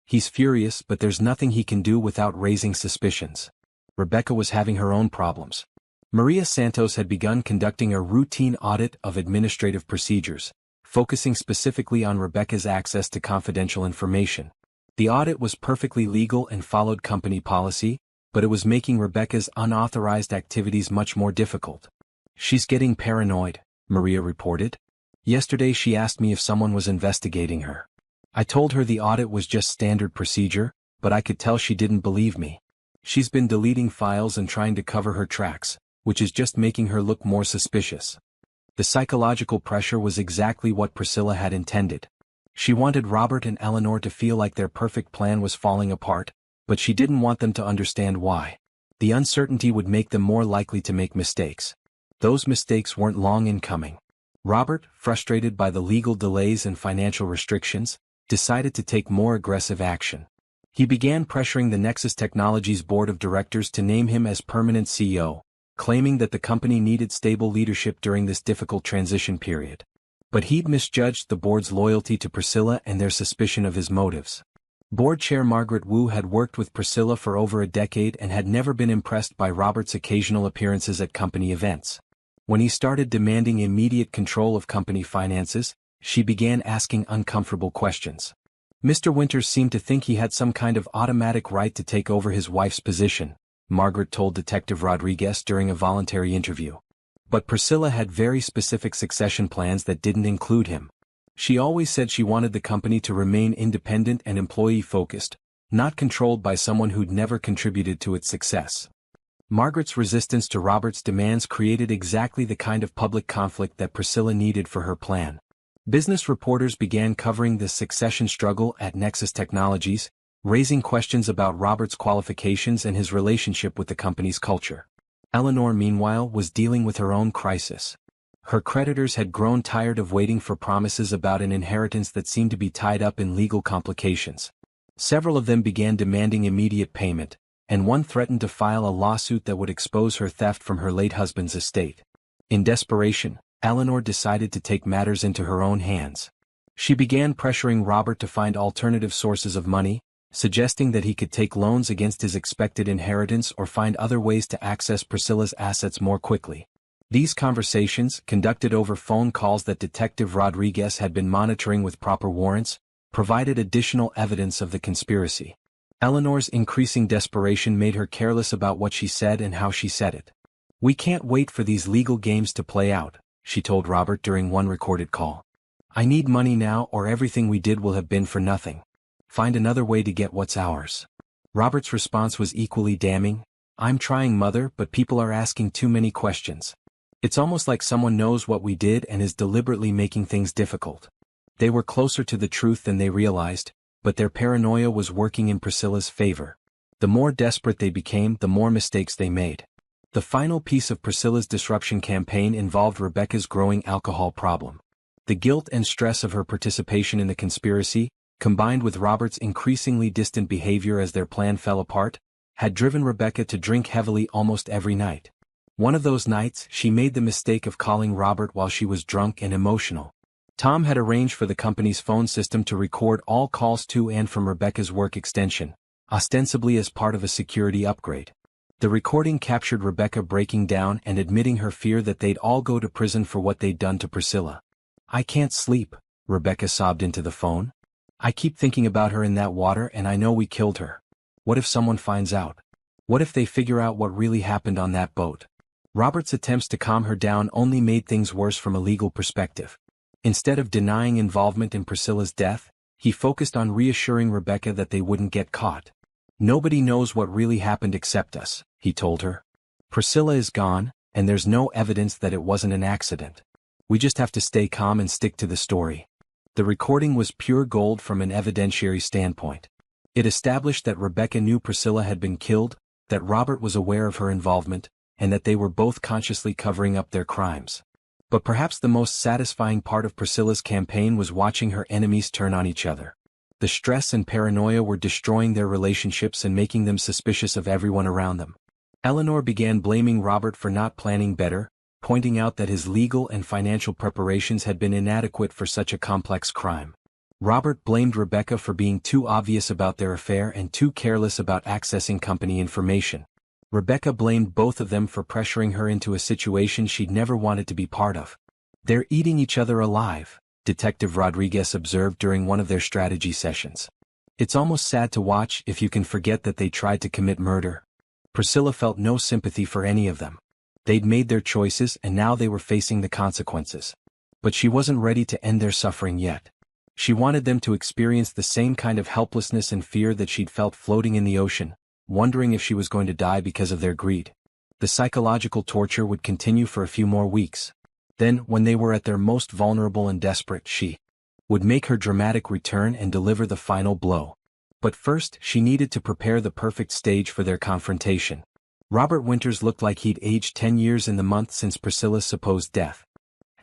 He's furious, but there's nothing he can do without raising suspicions." Rebecca was having her own problems. Maria Santos had begun conducting a routine audit of administrative procedures, focusing specifically on Rebecca's access to confidential information. The audit was perfectly legal and followed company policy, but it was making Rebecca's unauthorized activities much more difficult. "She's getting paranoid," Maria reported. "Yesterday she asked me if someone was investigating her. I told her the audit was just standard procedure, but I could tell she didn't believe me. She's been deleting files and trying to cover her tracks, which is just making her look more suspicious." The psychological pressure was exactly what Priscilla had intended. She wanted Robert and Eleanor to feel like their perfect plan was falling apart, but she didn't want them to understand why. The uncertainty would make them more likely to make mistakes. Those mistakes weren't long in coming. Robert, frustrated by the legal delays and financial restrictions, decided to take more aggressive action. He began pressuring the Nexus Technologies board of directors to name him as permanent CEO, claiming that the company needed stable leadership during this difficult transition period. But he'd misjudged the board's loyalty to Priscilla and their suspicion of his motives. Board chair Margaret Wu had worked with Priscilla for over a decade and had never been impressed by Robert's occasional appearances at company events. When he started demanding immediate control of company finances, she began asking uncomfortable questions. Mr. Winters seemed to think he had some kind of automatic right to take over his wife's position, Margaret told Detective Rodriguez during a voluntary interview. But Priscilla had very specific succession plans that didn't include him. She always said she wanted the company to remain independent and employee-focused, not controlled by someone who'd never contributed to its success. Margaret's resistance to Robert's demands created exactly the kind of public conflict that Priscilla needed for her plan. Business reporters began covering the succession struggle at Nexus Technologies, raising questions about Robert's qualifications and his relationship with the company's culture. Eleanor, meanwhile, was dealing with her own crisis. Her creditors had grown tired of waiting for promises about an inheritance that seemed to be tied up in legal complications. Several of them began demanding immediate payment, and one threatened to file a lawsuit that would expose her theft from her late husband's estate. In desperation, Eleanor decided to take matters into her own hands. She began pressuring Robert to find alternative sources of money, suggesting that he could take loans against his expected inheritance or find other ways to access Priscilla's assets more quickly. These conversations, conducted over phone calls that Detective Rodriguez had been monitoring with proper warrants, provided additional evidence of the conspiracy. Eleanor's increasing desperation made her careless about what she said and how she said it. "We can't wait for these legal games to play out," she told Robert during one recorded call. I need money now or everything we did will have been for nothing. Find another way to get what's ours. Robert's response was equally damning. I'm trying, mother, but people are asking too many questions. It's almost like someone knows what we did and is deliberately making things difficult. They were closer to the truth than they realized, but their paranoia was working in Priscilla's favor. The more desperate they became, the more mistakes they made. The final piece of Priscilla's disruption campaign involved Rebecca's growing alcohol problem. The guilt and stress of her participation in the conspiracy, combined with Robert's increasingly distant behavior as their plan fell apart, had driven Rebecca to drink heavily almost every night. One of those nights, she made the mistake of calling Robert while she was drunk and emotional. Tom had arranged for the company's phone system to record all calls to and from Rebecca's work extension, ostensibly as part of a security upgrade. The recording captured Rebecca breaking down and admitting her fear that they'd all go to prison for what they'd done to Priscilla. I can't sleep, Rebecca sobbed into the phone. I keep thinking about her in that water and I know we killed her. What if someone finds out? What if they figure out what really happened on that boat? Robert's attempts to calm her down only made things worse from a legal perspective. Instead of denying involvement in Priscilla's death, he focused on reassuring Rebecca that they wouldn't get caught. Nobody knows what really happened except us, he told her. Priscilla is gone, and there's no evidence that it wasn't an accident. We just have to stay calm and stick to the story. The recording was pure gold from an evidentiary standpoint. It established that Rebecca knew Priscilla had been killed, that Robert was aware of her involvement, and that they were both consciously covering up their crimes. But perhaps the most satisfying part of Priscilla's campaign was watching her enemies turn on each other. The stress and paranoia were destroying their relationships and making them suspicious of everyone around them. Eleanor began blaming Robert for not planning better, pointing out that his legal and financial preparations had been inadequate for such a complex crime. Robert blamed Rebecca for being too obvious about their affair and too careless about accessing company information. Rebecca blamed both of them for pressuring her into a situation she'd never wanted to be part of. They're eating each other alive, Detective Rodriguez observed during one of their strategy sessions. It's almost sad to watch if you can forget that they tried to commit murder. Priscilla felt no sympathy for any of them. They'd made their choices and now they were facing the consequences. But she wasn't ready to end their suffering yet. She wanted them to experience the same kind of helplessness and fear that she'd felt floating in the ocean, wondering if she was going to die because of their greed. The psychological torture would continue for a few more weeks. Then, when they were at their most vulnerable and desperate, she would make her dramatic return and deliver the final blow. But first, she needed to prepare the perfect stage for their confrontation. Robert Winters looked like he'd aged 10 years in the month since Priscilla's supposed death.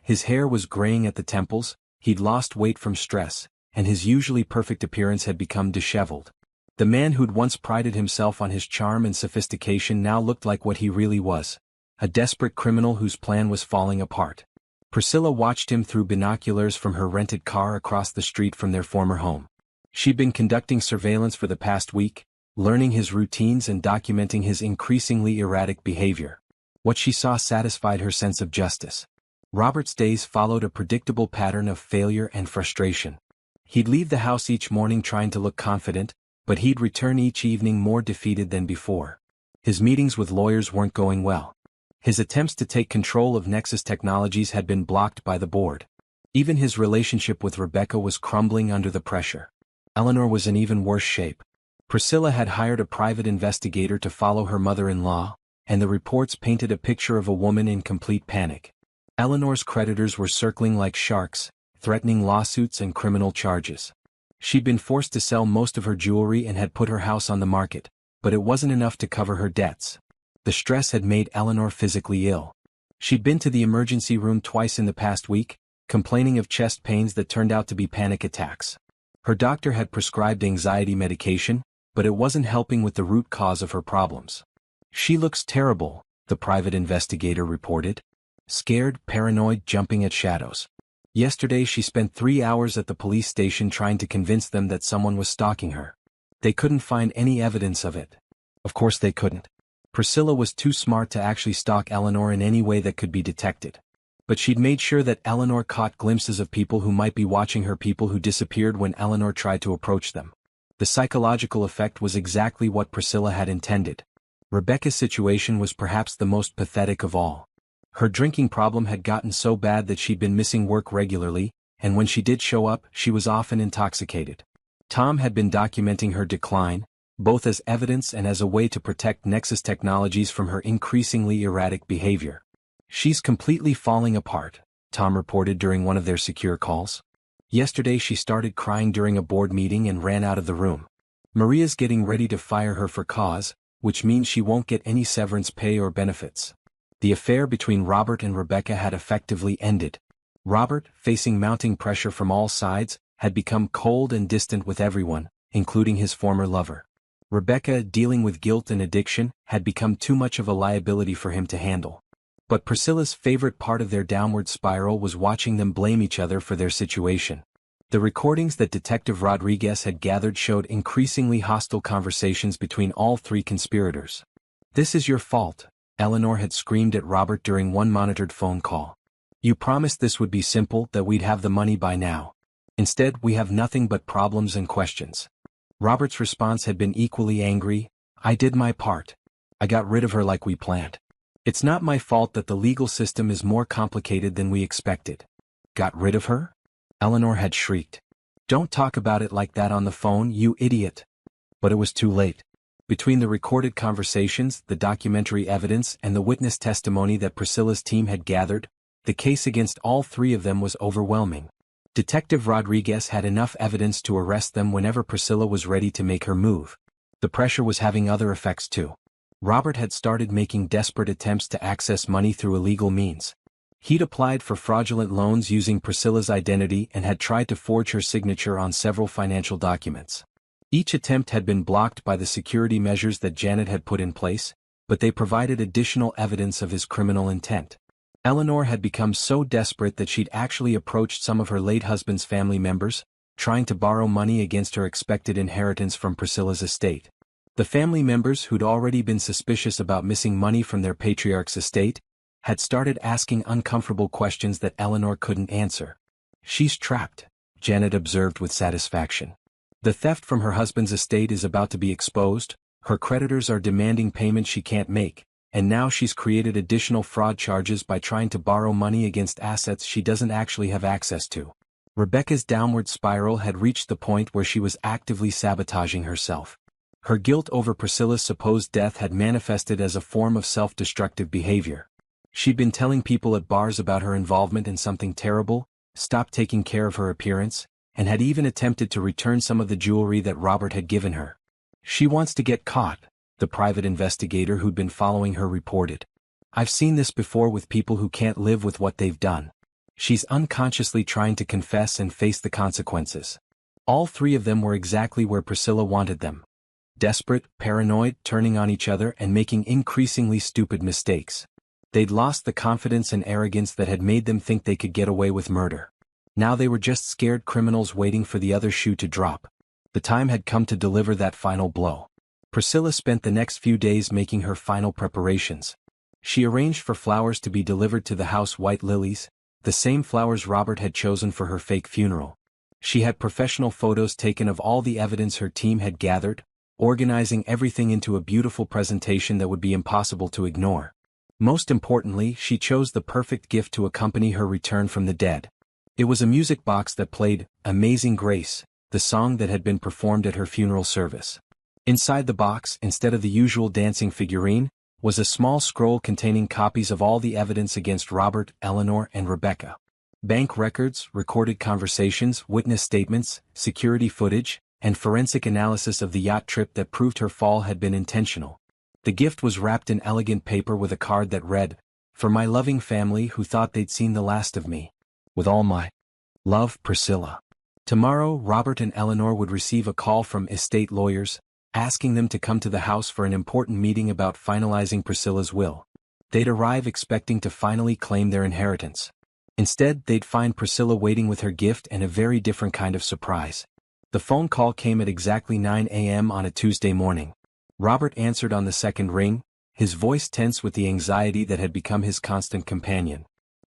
His hair was graying at the temples, he'd lost weight from stress, and his usually perfect appearance had become disheveled. The man who'd once prided himself on his charm and sophistication now looked like what he really was, a desperate criminal whose plan was falling apart. Priscilla watched him through binoculars from her rented car across the street from their former home. She'd been conducting surveillance for the past week, learning his routines and documenting his increasingly erratic behavior. What she saw satisfied her sense of justice. Robert's days followed a predictable pattern of failure and frustration. He'd leave the house each morning trying to look confident, but he'd return each evening more defeated than before. His meetings with lawyers weren't going well. His attempts to take control of Nexus Technologies had been blocked by the board. Even his relationship with Rebecca was crumbling under the pressure. Eleanor was in even worse shape. Priscilla had hired a private investigator to follow her mother-in-law, and the reports painted a picture of a woman in complete panic. Eleanor's creditors were circling like sharks, threatening lawsuits and criminal charges. She'd been forced to sell most of her jewelry and had put her house on the market, but it wasn't enough to cover her debts. The stress had made Eleanor physically ill. She'd been to the emergency room twice in the past week, complaining of chest pains that turned out to be panic attacks. Her doctor had prescribed anxiety medication, but it wasn't helping with the root cause of her problems. She looks terrible, the private investigator reported. Scared, paranoid, jumping at shadows. Yesterday she spent 3 hours at the police station trying to convince them that someone was stalking her. They couldn't find any evidence of it. Of course they couldn't. Priscilla was too smart to actually stalk Eleanor in any way that could be detected. But she'd made sure that Eleanor caught glimpses of people who might be watching her, people who disappeared when Eleanor tried to approach them. The psychological effect was exactly what Priscilla had intended. Rebecca's situation was perhaps the most pathetic of all. Her drinking problem had gotten so bad that she'd been missing work regularly, and when she did show up, she was often intoxicated. Tom had been documenting her decline, both as evidence and as a way to protect Nexus Technologies from her increasingly erratic behavior. "She's completely falling apart," Tom reported during one of their secure calls. "Yesterday she started crying during a board meeting and ran out of the room. Maria's getting ready to fire her for cause, which means she won't get any severance pay or benefits." The affair between Robert and Rebecca had effectively ended. Robert, facing mounting pressure from all sides, had become cold and distant with everyone, including his former lover. Rebecca, dealing with guilt and addiction, had become too much of a liability for him to handle. But Priscilla's favorite part of their downward spiral was watching them blame each other for their situation. The recordings that Detective Rodriguez had gathered showed increasingly hostile conversations between all three conspirators. "This is your fault," Eleanor had screamed at Robert during one monitored phone call. "You promised this would be simple, that we'd have the money by now. Instead, we have nothing but problems and questions." Robert's response had been equally angry. "I did my part. I got rid of her like we planned. It's not my fault that the legal system is more complicated than we expected." "Got rid of her?" Eleanor had shrieked. "Don't talk about it like that on the phone, you idiot." But it was too late. Between the recorded conversations, the documentary evidence, and the witness testimony that Priscilla's team had gathered, the case against all three of them was overwhelming. Detective Rodriguez had enough evidence to arrest them whenever Priscilla was ready to make her move. The pressure was having other effects too. Robert had started making desperate attempts to access money through illegal means. He'd applied for fraudulent loans using Priscilla's identity and had tried to forge her signature on several financial documents. Each attempt had been blocked by the security measures that Janet had put in place, but they provided additional evidence of his criminal intent. Eleanor had become so desperate that she'd actually approached some of her late husband's family members, trying to borrow money against her expected inheritance from Priscilla's estate. The family members, who'd already been suspicious about missing money from their patriarch's estate, had started asking uncomfortable questions that Eleanor couldn't answer. "She's trapped," Janet observed with satisfaction. "The theft from her husband's estate is about to be exposed, her creditors are demanding payment she can't make, and now she's created additional fraud charges by trying to borrow money against assets she doesn't actually have access to." Rebecca's downward spiral had reached the point where she was actively sabotaging herself. Her guilt over Priscilla's supposed death had manifested as a form of self-destructive behavior. She'd been telling people at bars about her involvement in something terrible, stopped taking care of her appearance, and had even attempted to return some of the jewelry that Robert had given her. "She wants to get caught," the private investigator who'd been following her reported. "I've seen this before with people who can't live with what they've done. She's unconsciously trying to confess and face the consequences." All three of them were exactly where Priscilla wanted them. Desperate, paranoid, turning on each other and making increasingly stupid mistakes. They'd lost the confidence and arrogance that had made them think they could get away with murder. Now they were just scared criminals waiting for the other shoe to drop. The time had come to deliver that final blow. Priscilla spent the next few days making her final preparations. She arranged for flowers to be delivered to the house, white lilies, the same flowers Robert had chosen for her fake funeral. She had professional photos taken of all the evidence her team had gathered, organizing everything into a beautiful presentation that would be impossible to ignore. Most importantly, she chose the perfect gift to accompany her return from the dead. It was a music box that played "Amazing Grace," the song that had been performed at her funeral service. Inside the box, instead of the usual dancing figurine, was a small scroll containing copies of all the evidence against Robert, Eleanor, and Rebecca. Bank records, recorded conversations, witness statements, security footage, and forensic analysis of the yacht trip that proved her fall had been intentional. The gift was wrapped in elegant paper with a card that read, "For my loving family who thought they'd seen the last of me. With all my love, Priscilla." Tomorrow, Robert and Eleanor would receive a call from estate lawyers, asking them to come to the house for an important meeting about finalizing Priscilla's will. They'd arrive expecting to finally claim their inheritance. Instead, they'd find Priscilla waiting with her gift and a very different kind of surprise. The phone call came at exactly 9 a.m. on a Tuesday morning. Robert answered on the second ring, his voice tense with the anxiety that had become his constant companion.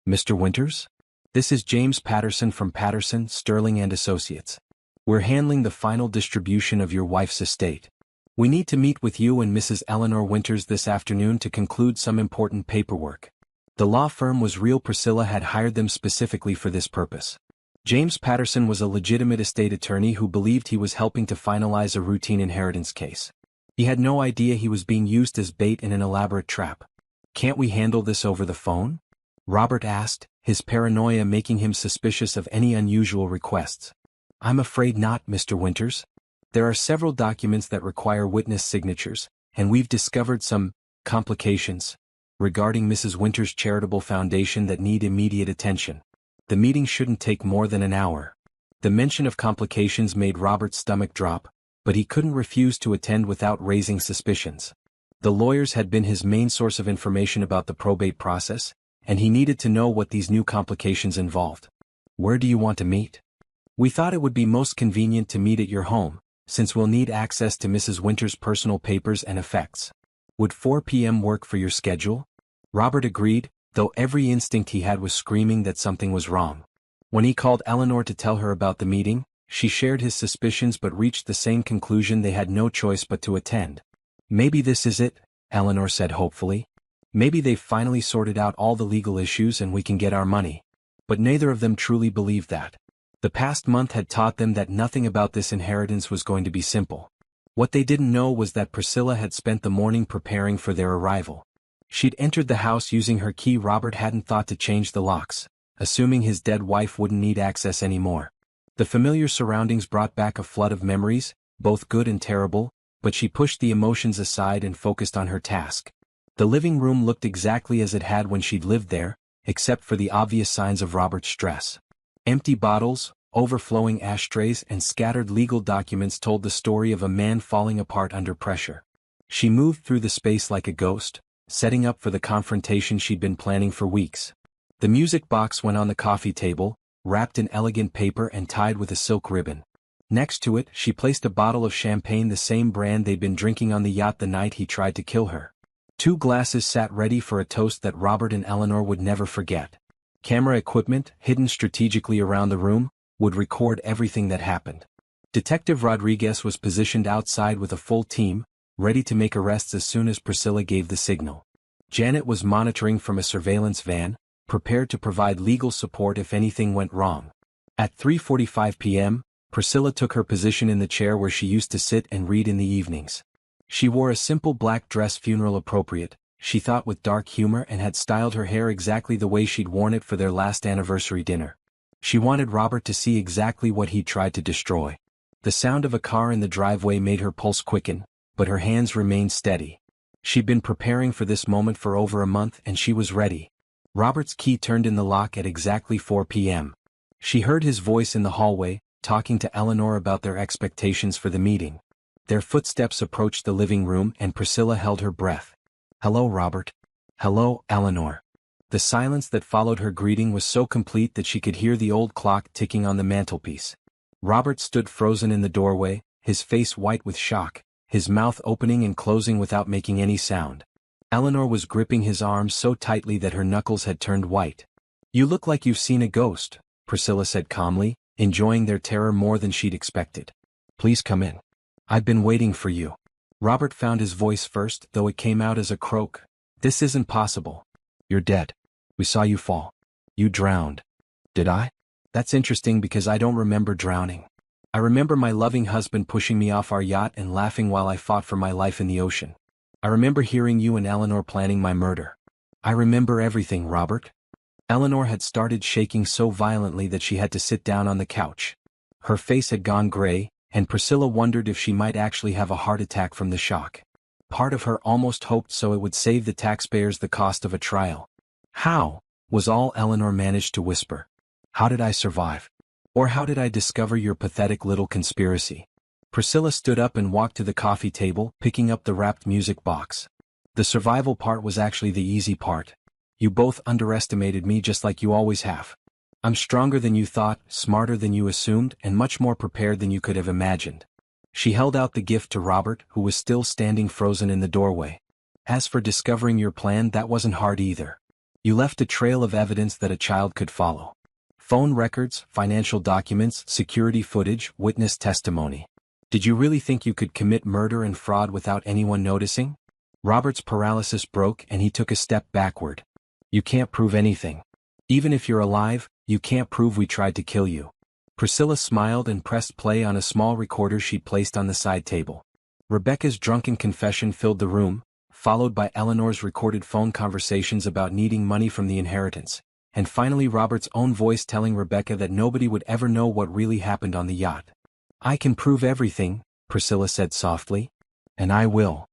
"Mr. Winters? This is James Patterson from Patterson, Sterling & Associates. We're handling the final distribution of your wife's estate. We need to meet with you and Mrs. Eleanor Winters this afternoon to conclude some important paperwork." The law firm was real. Priscilla had hired them specifically for this purpose. James Patterson was a legitimate estate attorney who believed he was helping to finalize a routine inheritance case. He had no idea he was being used as bait in an elaborate trap. "Can't we handle this over the phone?" Robert asked, his paranoia making him suspicious of any unusual requests. "I'm afraid not, Mr. Winters. There are several documents that require witness signatures, and we've discovered some complications regarding Mrs. Winters' charitable foundation that need immediate attention. The meeting shouldn't take more than an hour." The mention of complications made Robert's stomach drop, but he couldn't refuse to attend without raising suspicions. The lawyers had been his main source of information about the probate process, and he needed to know what these new complications involved. "Where do you want to meet?" "We thought it would be most convenient to meet at your home, since we'll need access to Mrs. Winters' personal papers and effects. Would 4 p.m. work for your schedule?" Robert agreed, though every instinct he had was screaming that something was wrong. When he called Eleanor to tell her about the meeting, she shared his suspicions but reached the same conclusion: they had no choice but to attend. "Maybe this is it," Eleanor said hopefully. "Maybe they've finally sorted out all the legal issues and we can get our money." But neither of them truly believed that. The past month had taught them that nothing about this inheritance was going to be simple. What they didn't know was that Priscilla had spent the morning preparing for their arrival. She'd entered the house using her key. Robert hadn't thought to change the locks, assuming his dead wife wouldn't need access anymore. The familiar surroundings brought back a flood of memories, both good and terrible, but she pushed the emotions aside and focused on her task. The living room looked exactly as it had when she'd lived there, except for the obvious signs of Robert's stress. Empty bottles, overflowing ashtrays, and scattered legal documents told the story of a man falling apart under pressure. She moved through the space like a ghost, setting up for the confrontation she'd been planning for weeks. The music box went on the coffee table, wrapped in elegant paper and tied with a silk ribbon. Next to it, she placed a bottle of champagne, the same brand they'd been drinking on the yacht the night he tried to kill her. 2 glasses sat ready for a toast that Robert and Eleanor would never forget. Camera equipment, hidden strategically around the room, would record everything that happened. Detective Rodriguez was positioned outside with a full team, ready to make arrests as soon as Priscilla gave the signal. Janet was monitoring from a surveillance van, prepared to provide legal support if anything went wrong. At 3:45 p.m., Priscilla took her position in the chair where she used to sit and read in the evenings. She wore a simple black dress, funeral appropriate, she thought, with dark humor, and had styled her hair exactly the way she'd worn it for their last anniversary dinner. She wanted Robert to see exactly what he'd tried to destroy. The sound of a car in the driveway made her pulse quicken, but her hands remained steady. She'd been preparing for this moment for over a month and she was ready. Robert's key turned in the lock at exactly 4 p.m. She heard his voice in the hallway, talking to Eleanor about their expectations for the meeting. Their footsteps approached the living room and Priscilla held her breath. "Hello, Robert." "Hello, Eleanor." The silence that followed her greeting was so complete that she could hear the old clock ticking on the mantelpiece. Robert stood frozen in the doorway, his face white with shock, his mouth opening and closing without making any sound. Eleanor was gripping his arms so tightly that her knuckles had turned white. "You look like you've seen a ghost," Priscilla said calmly, enjoying their terror more than she'd expected. "Please come in. I've been waiting for you." Robert found his voice first, though it came out as a croak. "This isn't possible. You're dead. We saw you fall. You drowned." "Did I? That's interesting because I don't remember drowning. I remember my loving husband pushing me off our yacht and laughing while I fought for my life in the ocean. I remember hearing you and Eleanor planning my murder. I remember everything, Robert." Eleanor had started shaking so violently that she had to sit down on the couch. Her face had gone gray, and Priscilla wondered if she might actually have a heart attack from the shock. Part of her almost hoped so it would save the taxpayers the cost of a trial. "How?" was all Eleanor managed to whisper. "How did I survive? Or how did I discover your pathetic little conspiracy?" Priscilla stood up and walked to the coffee table, picking up the wrapped music box. "The survival part was actually the easy part. You both underestimated me just like you always have. I'm stronger than you thought, smarter than you assumed, and much more prepared than you could have imagined." She held out the gift to Robert, who was still standing frozen in the doorway. "As for discovering your plan, that wasn't hard either. You left a trail of evidence that a child could follow. Phone records, financial documents, security footage, witness testimony. Did you really think you could commit murder and fraud without anyone noticing?" Robert's paralysis broke and he took a step backward. "You can't prove anything. Even if you're alive, you can't prove we tried to kill you. Priscilla smiled and pressed play on a small recorder she'd placed on the side table. Rebecca's drunken confession filled the room, followed by Eleanor's recorded phone conversations about needing money from the inheritance, and finally Robert's own voice telling Rebecca that nobody would ever know what really happened on the yacht. "I can prove everything," Priscilla said softly. "And I will."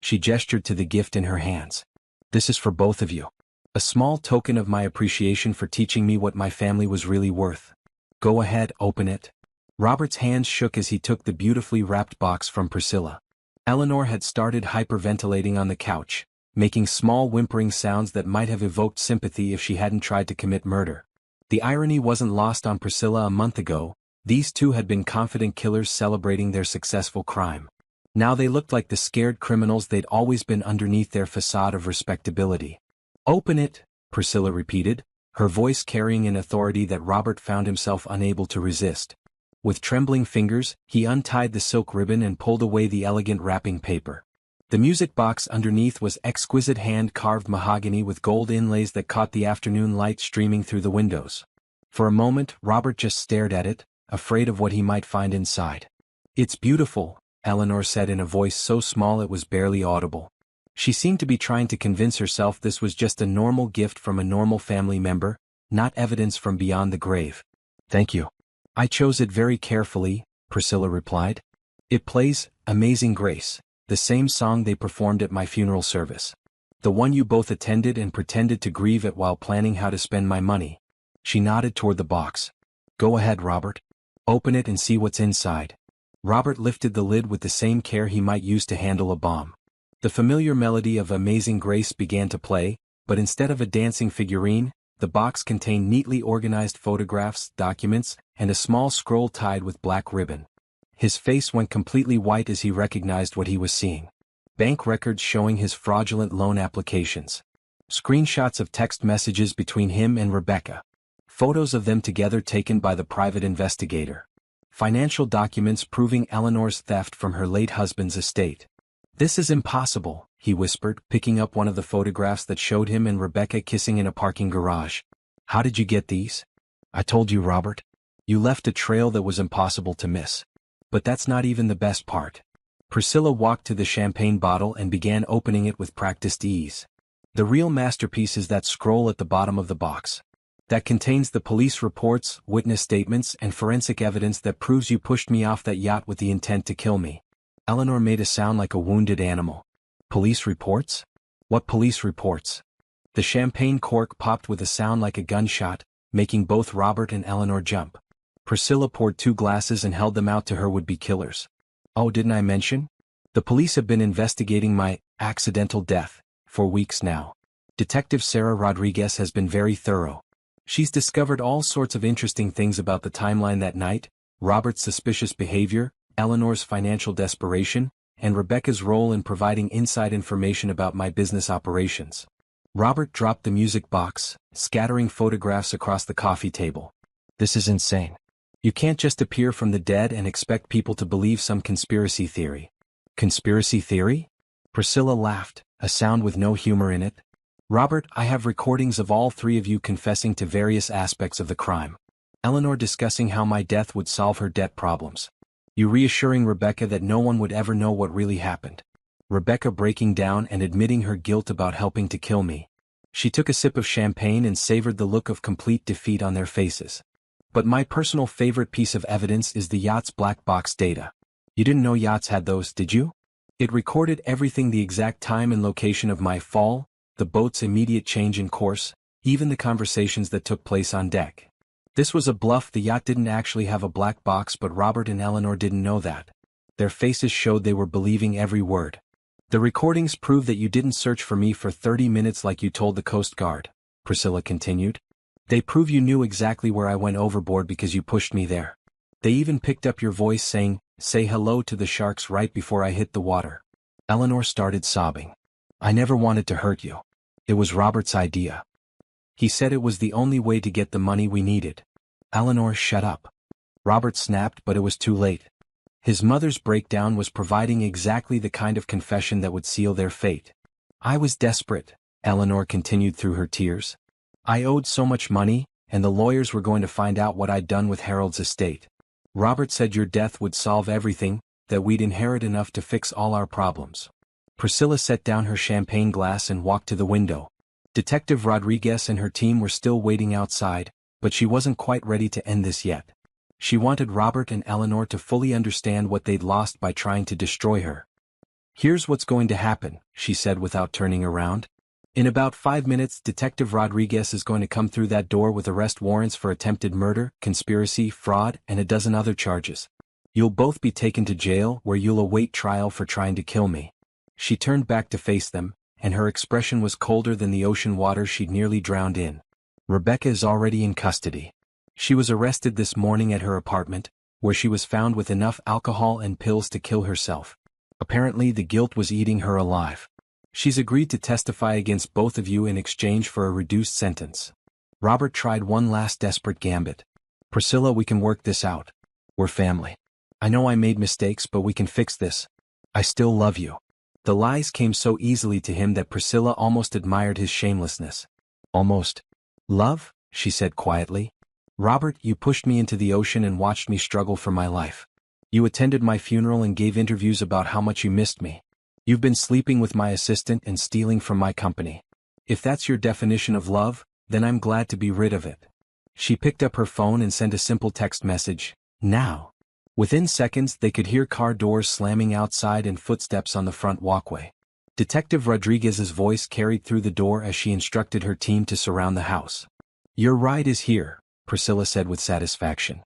She gestured to the gift in her hands. "This is for both of you. A small token of my appreciation for teaching me what my family was really worth. Go ahead, open it." Robert's hands shook as he took the beautifully wrapped box from Priscilla. Eleanor had started hyperventilating on the couch, making small whimpering sounds that might have evoked sympathy if she hadn't tried to commit murder. The irony wasn't lost on Priscilla. A month ago, these two had been confident killers celebrating their successful crime. Now they looked like the scared criminals they'd always been underneath their facade of respectability. "Open it," Priscilla repeated, her voice carrying an authority that Robert found himself unable to resist. With trembling fingers, he untied the silk ribbon and pulled away the elegant wrapping paper. The music box underneath was exquisite hand-carved mahogany with gold inlays that caught the afternoon light streaming through the windows. For a moment, Robert just stared at it, afraid of what he might find inside. "It's beautiful," Eleanor said in a voice so small it was barely audible. She seemed to be trying to convince herself this was just a normal gift from a normal family member, not evidence from beyond the grave. "Thank you. I chose it very carefully," Priscilla replied. "It plays Amazing Grace, the same song they performed at my funeral service. The one you both attended and pretended to grieve at while planning how to spend my money." She nodded toward the box. "Go ahead, Robert. Open it and see what's inside." Robert lifted the lid with the same care he might use to handle a bomb. The familiar melody of Amazing Grace began to play, but instead of a dancing figurine, the box contained neatly organized photographs, documents, and a small scroll tied with black ribbon. His face went completely white as he recognized what he was seeing. Bank records showing his fraudulent loan applications. Screenshots of text messages between him and Rebecca. Photos of them together taken by the private investigator. Financial documents proving Eleanor's theft from her late husband's estate. "This is impossible," he whispered, picking up one of the photographs that showed him and Rebecca kissing in a parking garage. "How did you get these?" "I told you, Robert. You left a trail that was impossible to miss." "But that's not even the best part." Priscilla walked to the champagne bottle and began opening it with practiced ease. "The real masterpiece is that scroll at the bottom of the box. That contains the police reports, witness statements, and forensic evidence that proves you pushed me off that yacht with the intent to kill me." Eleanor made a sound like a wounded animal. "Police reports? What police reports?" The champagne cork popped with a sound like a gunshot, making both Robert and Eleanor jump. Priscilla poured 2 glasses and held them out to her would-be killers. "Oh, didn't I mention? The police have been investigating my accidental death for weeks now. Detective Sarah Rodriguez has been very thorough. She's discovered all sorts of interesting things about the timeline that night, Robert's suspicious behavior, Eleanor's financial desperation, and Rebecca's role in providing inside information about my business operations." Robert dropped the music box, scattering photographs across the coffee table. "This is insane. You can't just appear from the dead and expect people to believe some conspiracy theory." "Conspiracy theory?" Priscilla laughed, a sound with no humor in it. "Robert, I have recordings of all 3 of you confessing to various aspects of the crime. Eleanor discussing how my death would solve her debt problems. You reassuring Rebecca that no one would ever know what really happened. Rebecca breaking down and admitting her guilt about helping to kill me." She took a sip of champagne and savored the look of complete defeat on their faces. "But my personal favorite piece of evidence is the yacht's black box data. You didn't know yachts had those, did you? It recorded everything, the exact time and location of my fall, the boat's immediate change in course, even the conversations that took place on deck. This was a bluff. The yacht didn't actually have a black box, but Robert and Eleanor didn't know that. Their faces showed they were believing every word. The recordings prove that you didn't search for me for 30 minutes like you told the Coast Guard," Priscilla continued. "They prove you knew exactly where I went overboard because you pushed me there. They even picked up your voice saying, 'Say hello to the sharks' right before I hit the water.'" Eleanor started sobbing. "I never wanted to hurt you. It was Robert's idea. He said it was the only way to get the money we needed." "Eleanor, shut up." Robert snapped, but it was too late. His mother's breakdown was providing exactly the kind of confession that would seal their fate. "I was desperate," Eleanor continued through her tears. I owed so much money, and the lawyers were going to find out what I'd done with Harold's estate. Robert said your death would solve everything, that we'd inherit enough to fix all our problems. Priscilla set down her champagne glass and walked to the window. Detective Rodriguez and her team were still waiting outside, but she wasn't quite ready to end this yet. She wanted Robert and Eleanor to fully understand what they'd lost by trying to destroy her. Here's what's going to happen, she said without turning around. In about 5 minutes, Detective Rodriguez is going to come through that door with arrest warrants for attempted murder, conspiracy, fraud, and a dozen other charges. You'll both be taken to jail where you'll await trial for trying to kill me. She turned back to face them, and her expression was colder than the ocean water she'd nearly drowned in. Rebecca is already in custody. She was arrested this morning at her apartment, where she was found with enough alcohol and pills to kill herself. Apparently the guilt was eating her alive. She's agreed to testify against both of you in exchange for a reduced sentence. Robert tried one last desperate gambit. Priscilla, we can work this out. We're family. I know I made mistakes, but we can fix this. I still love you. The lies came so easily to him that Priscilla almost admired his shamelessness. Almost. Love? She said quietly. Robert, you pushed me into the ocean and watched me struggle for my life. You attended my funeral and gave interviews about how much you missed me. You've been sleeping with my assistant and stealing from my company. If that's your definition of love, then I'm glad to be rid of it. She picked up her phone and sent a simple text message, now. Within seconds they could hear car doors slamming outside and footsteps on the front walkway. Detective Rodriguez's voice carried through the door as she instructed her team to surround the house. Your ride is here, Priscilla said with satisfaction.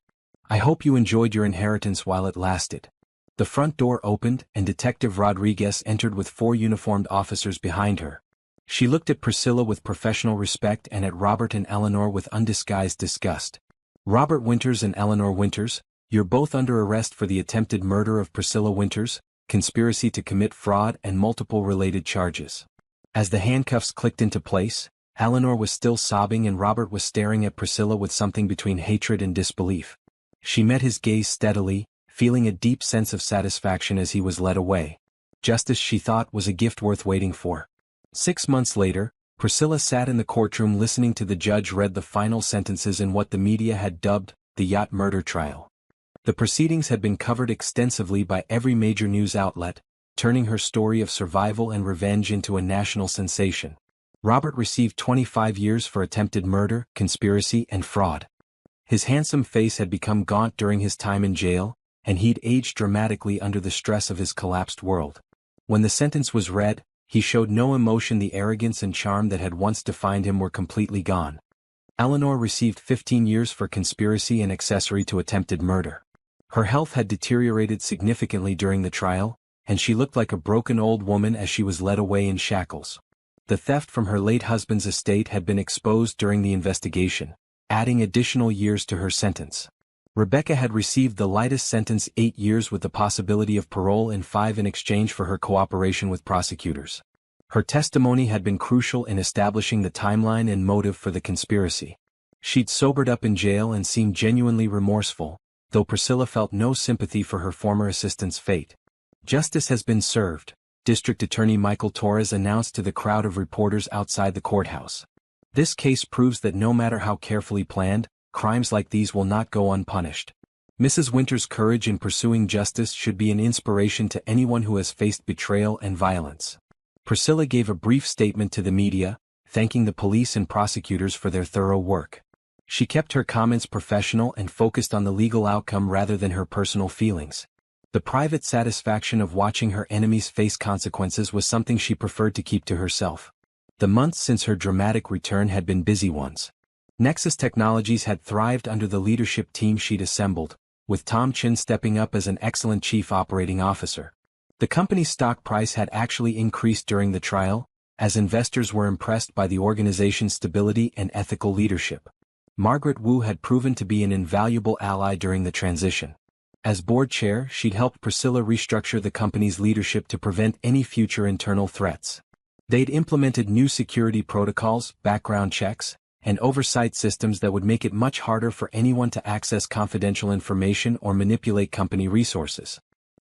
I hope you enjoyed your inheritance while it lasted. The front door opened and Detective Rodriguez entered with 4 uniformed officers behind her. She looked at Priscilla with professional respect and at Robert and Eleanor with undisguised disgust. Robert Winters and Eleanor Winters, you're both under arrest for the attempted murder of Priscilla Winters, conspiracy to commit fraud and multiple related charges. As the handcuffs clicked into place, Eleanor was still sobbing and Robert was staring at Priscilla with something between hatred and disbelief. She met his gaze steadily, feeling a deep sense of satisfaction as he was led away. Justice, she thought, was a gift worth waiting for. 6 months later, Priscilla sat in the courtroom listening to the judge read the final sentences in what the media had dubbed the Yacht murder trial. The proceedings had been covered extensively by every major news outlet, turning her story of survival and revenge into a national sensation. Robert received 25 years for attempted murder, conspiracy, and fraud. His handsome face had become gaunt during his time in jail, and he'd aged dramatically under the stress of his collapsed world. When the sentence was read, he showed no emotion. The arrogance and charm that had once defined him were completely gone. Eleanor received 15 years for conspiracy and accessory to attempted murder. Her health had deteriorated significantly during the trial, and she looked like a broken old woman as she was led away in shackles. The theft from her late husband's estate had been exposed during the investigation, adding additional years to her sentence. Rebecca had received the lightest sentence, 8 years with the possibility of parole in 5 in exchange for her cooperation with prosecutors. Her testimony had been crucial in establishing the timeline and motive for the conspiracy. She'd sobered up in jail and seemed genuinely remorseful, though Priscilla felt no sympathy for her former assistant's fate. Justice has been served, District Attorney Michael Torres announced to the crowd of reporters outside the courthouse. This case proves that no matter how carefully planned, crimes like these will not go unpunished. Mrs. Winters' courage in pursuing justice should be an inspiration to anyone who has faced betrayal and violence. Priscilla gave a brief statement to the media, thanking the police and prosecutors for their thorough work. She kept her comments professional and focused on the legal outcome rather than her personal feelings. The private satisfaction of watching her enemies face consequences was something she preferred to keep to herself. The months since her dramatic return had been busy ones. Nexus Technologies had thrived under the leadership team she'd assembled, with Tom Chin stepping up as an excellent chief operating officer. The company's stock price had actually increased during the trial, as investors were impressed by the organization's stability and ethical leadership. Margaret Wu had proven to be an invaluable ally during the transition. As board chair, she'd helped Priscilla restructure the company's leadership to prevent any future internal threats. They'd implemented new security protocols, background checks, and oversight systems that would make it much harder for anyone to access confidential information or manipulate company resources.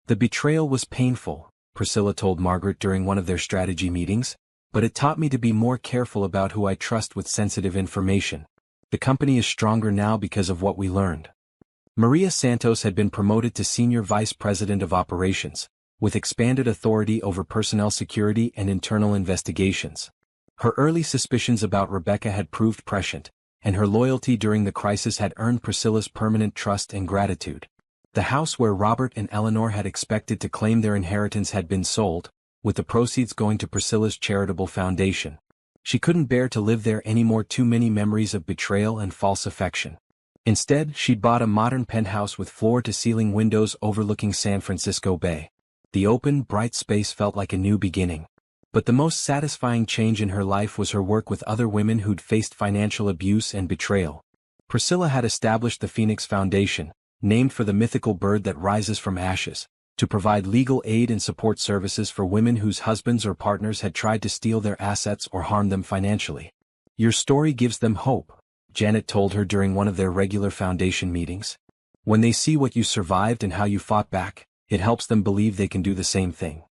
The betrayal was painful, Priscilla told Margaret during one of their strategy meetings. But it taught me to be more careful about who I trust with sensitive information. The company is stronger now because of what we learned. Maria Santos had been promoted to Senior Vice President of Operations, with expanded authority over personnel security and internal investigations. Her early suspicions about Rebecca had proved prescient, and her loyalty during the crisis had earned Priscilla's permanent trust and gratitude. The house where Robert and Eleanor had expected to claim their inheritance had been sold, with the proceeds going to Priscilla's charitable foundation. She couldn't bear to live there anymore, too many memories of betrayal and false affection. Instead, she'd bought a modern penthouse with floor-to-ceiling windows overlooking San Francisco Bay. The open, bright space felt like a new beginning. But the most satisfying change in her life was her work with other women who'd faced financial abuse and betrayal. Priscilla had established the Phoenix Foundation, named for the mythical bird that rises from ashes, to provide legal aid and support services for women whose husbands or partners had tried to steal their assets or harm them financially. "Your story gives them hope," Janet told her during one of their regular foundation meetings. "When they see what you survived and how you fought back, it helps them believe they can do the same thing."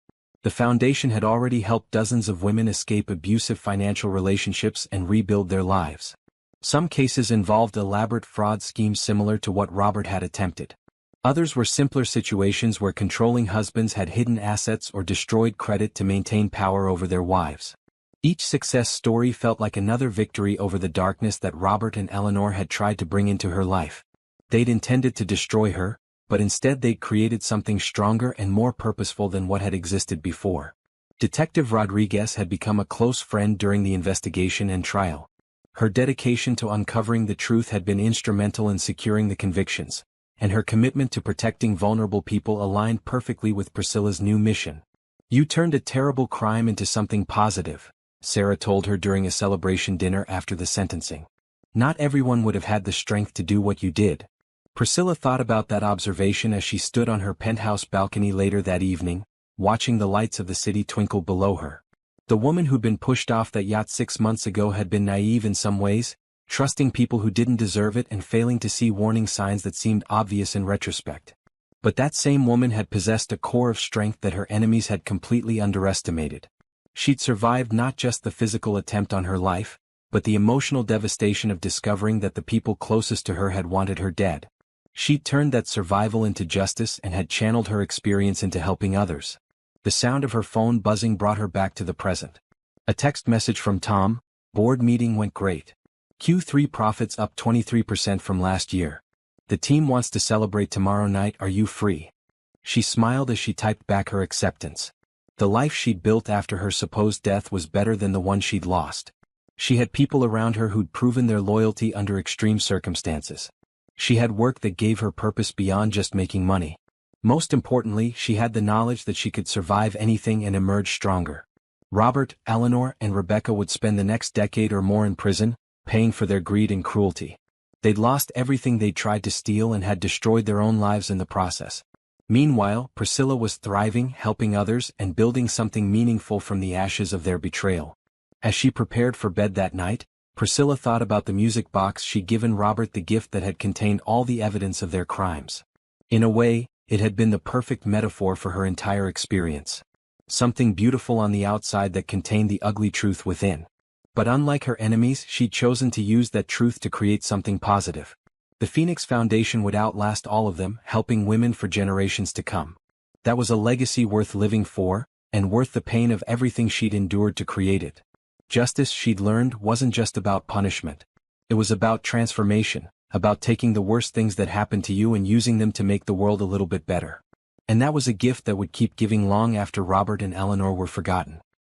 The foundation had already helped dozens of women escape abusive financial relationships and rebuild their lives. Some cases involved elaborate fraud schemes similar to what Robert had attempted. Others were simpler situations where controlling husbands had hidden assets or destroyed credit to maintain power over their wives. Each success story felt like another victory over the darkness that Robert and Eleanor had tried to bring into her life. They'd intended to destroy her, but instead they'd created something stronger and more purposeful than what had existed before. Detective Rodriguez had become a close friend during the investigation and trial. Her dedication to uncovering the truth had been instrumental in securing the convictions, and her commitment to protecting vulnerable people aligned perfectly with Priscilla's new mission. "You turned a terrible crime into something positive," Sarah told her during a celebration dinner after the sentencing. "Not everyone would have had the strength to do what you did." Priscilla thought about that observation as she stood on her penthouse balcony later that evening, watching the lights of the city twinkle below her. The woman who'd been pushed off that yacht 6 months ago had been naive in some ways, trusting people who didn't deserve it and failing to see warning signs that seemed obvious in retrospect. But that same woman had possessed a core of strength that her enemies had completely underestimated. She'd survived not just the physical attempt on her life, but the emotional devastation of discovering that the people closest to her had wanted her dead. She'd turned that survival into justice and had channeled her experience into helping others. The sound of her phone buzzing brought her back to the present. A text message from Tom: "Board meeting went great. Q3 profits up 23% from last year. The team wants to celebrate tomorrow night, are you free?" She smiled as she typed back her acceptance. The life she'd built after her supposed death was better than the one she'd lost. She had people around her who'd proven their loyalty under extreme circumstances. She had work that gave her purpose beyond just making money. Most importantly, she had the knowledge that she could survive anything and emerge stronger. Robert, Eleanor, and Rebecca would spend the next decade or more in prison, paying for their greed and cruelty. They'd lost everything they'd tried to steal and had destroyed their own lives in the process. Meanwhile, Priscilla was thriving, helping others, and building something meaningful from the ashes of their betrayal. As she prepared for bed that night, Priscilla thought about the music box she'd given Robert, the gift that had contained all the evidence of their crimes. In a way, it had been the perfect metaphor for her entire experience. Something beautiful on the outside that contained the ugly truth within. But unlike her enemies, she'd chosen to use that truth to create something positive. The Phoenix Foundation would outlast all of them, helping women for generations to come. That was a legacy worth living for, and worth the pain of everything she'd endured to create it. Justice, she'd learned, wasn't just about punishment. It was about transformation, about taking the worst things that happened to you and using them to make the world a little bit better. And that was a gift that would keep giving long after Robert and Eleanor were forgotten.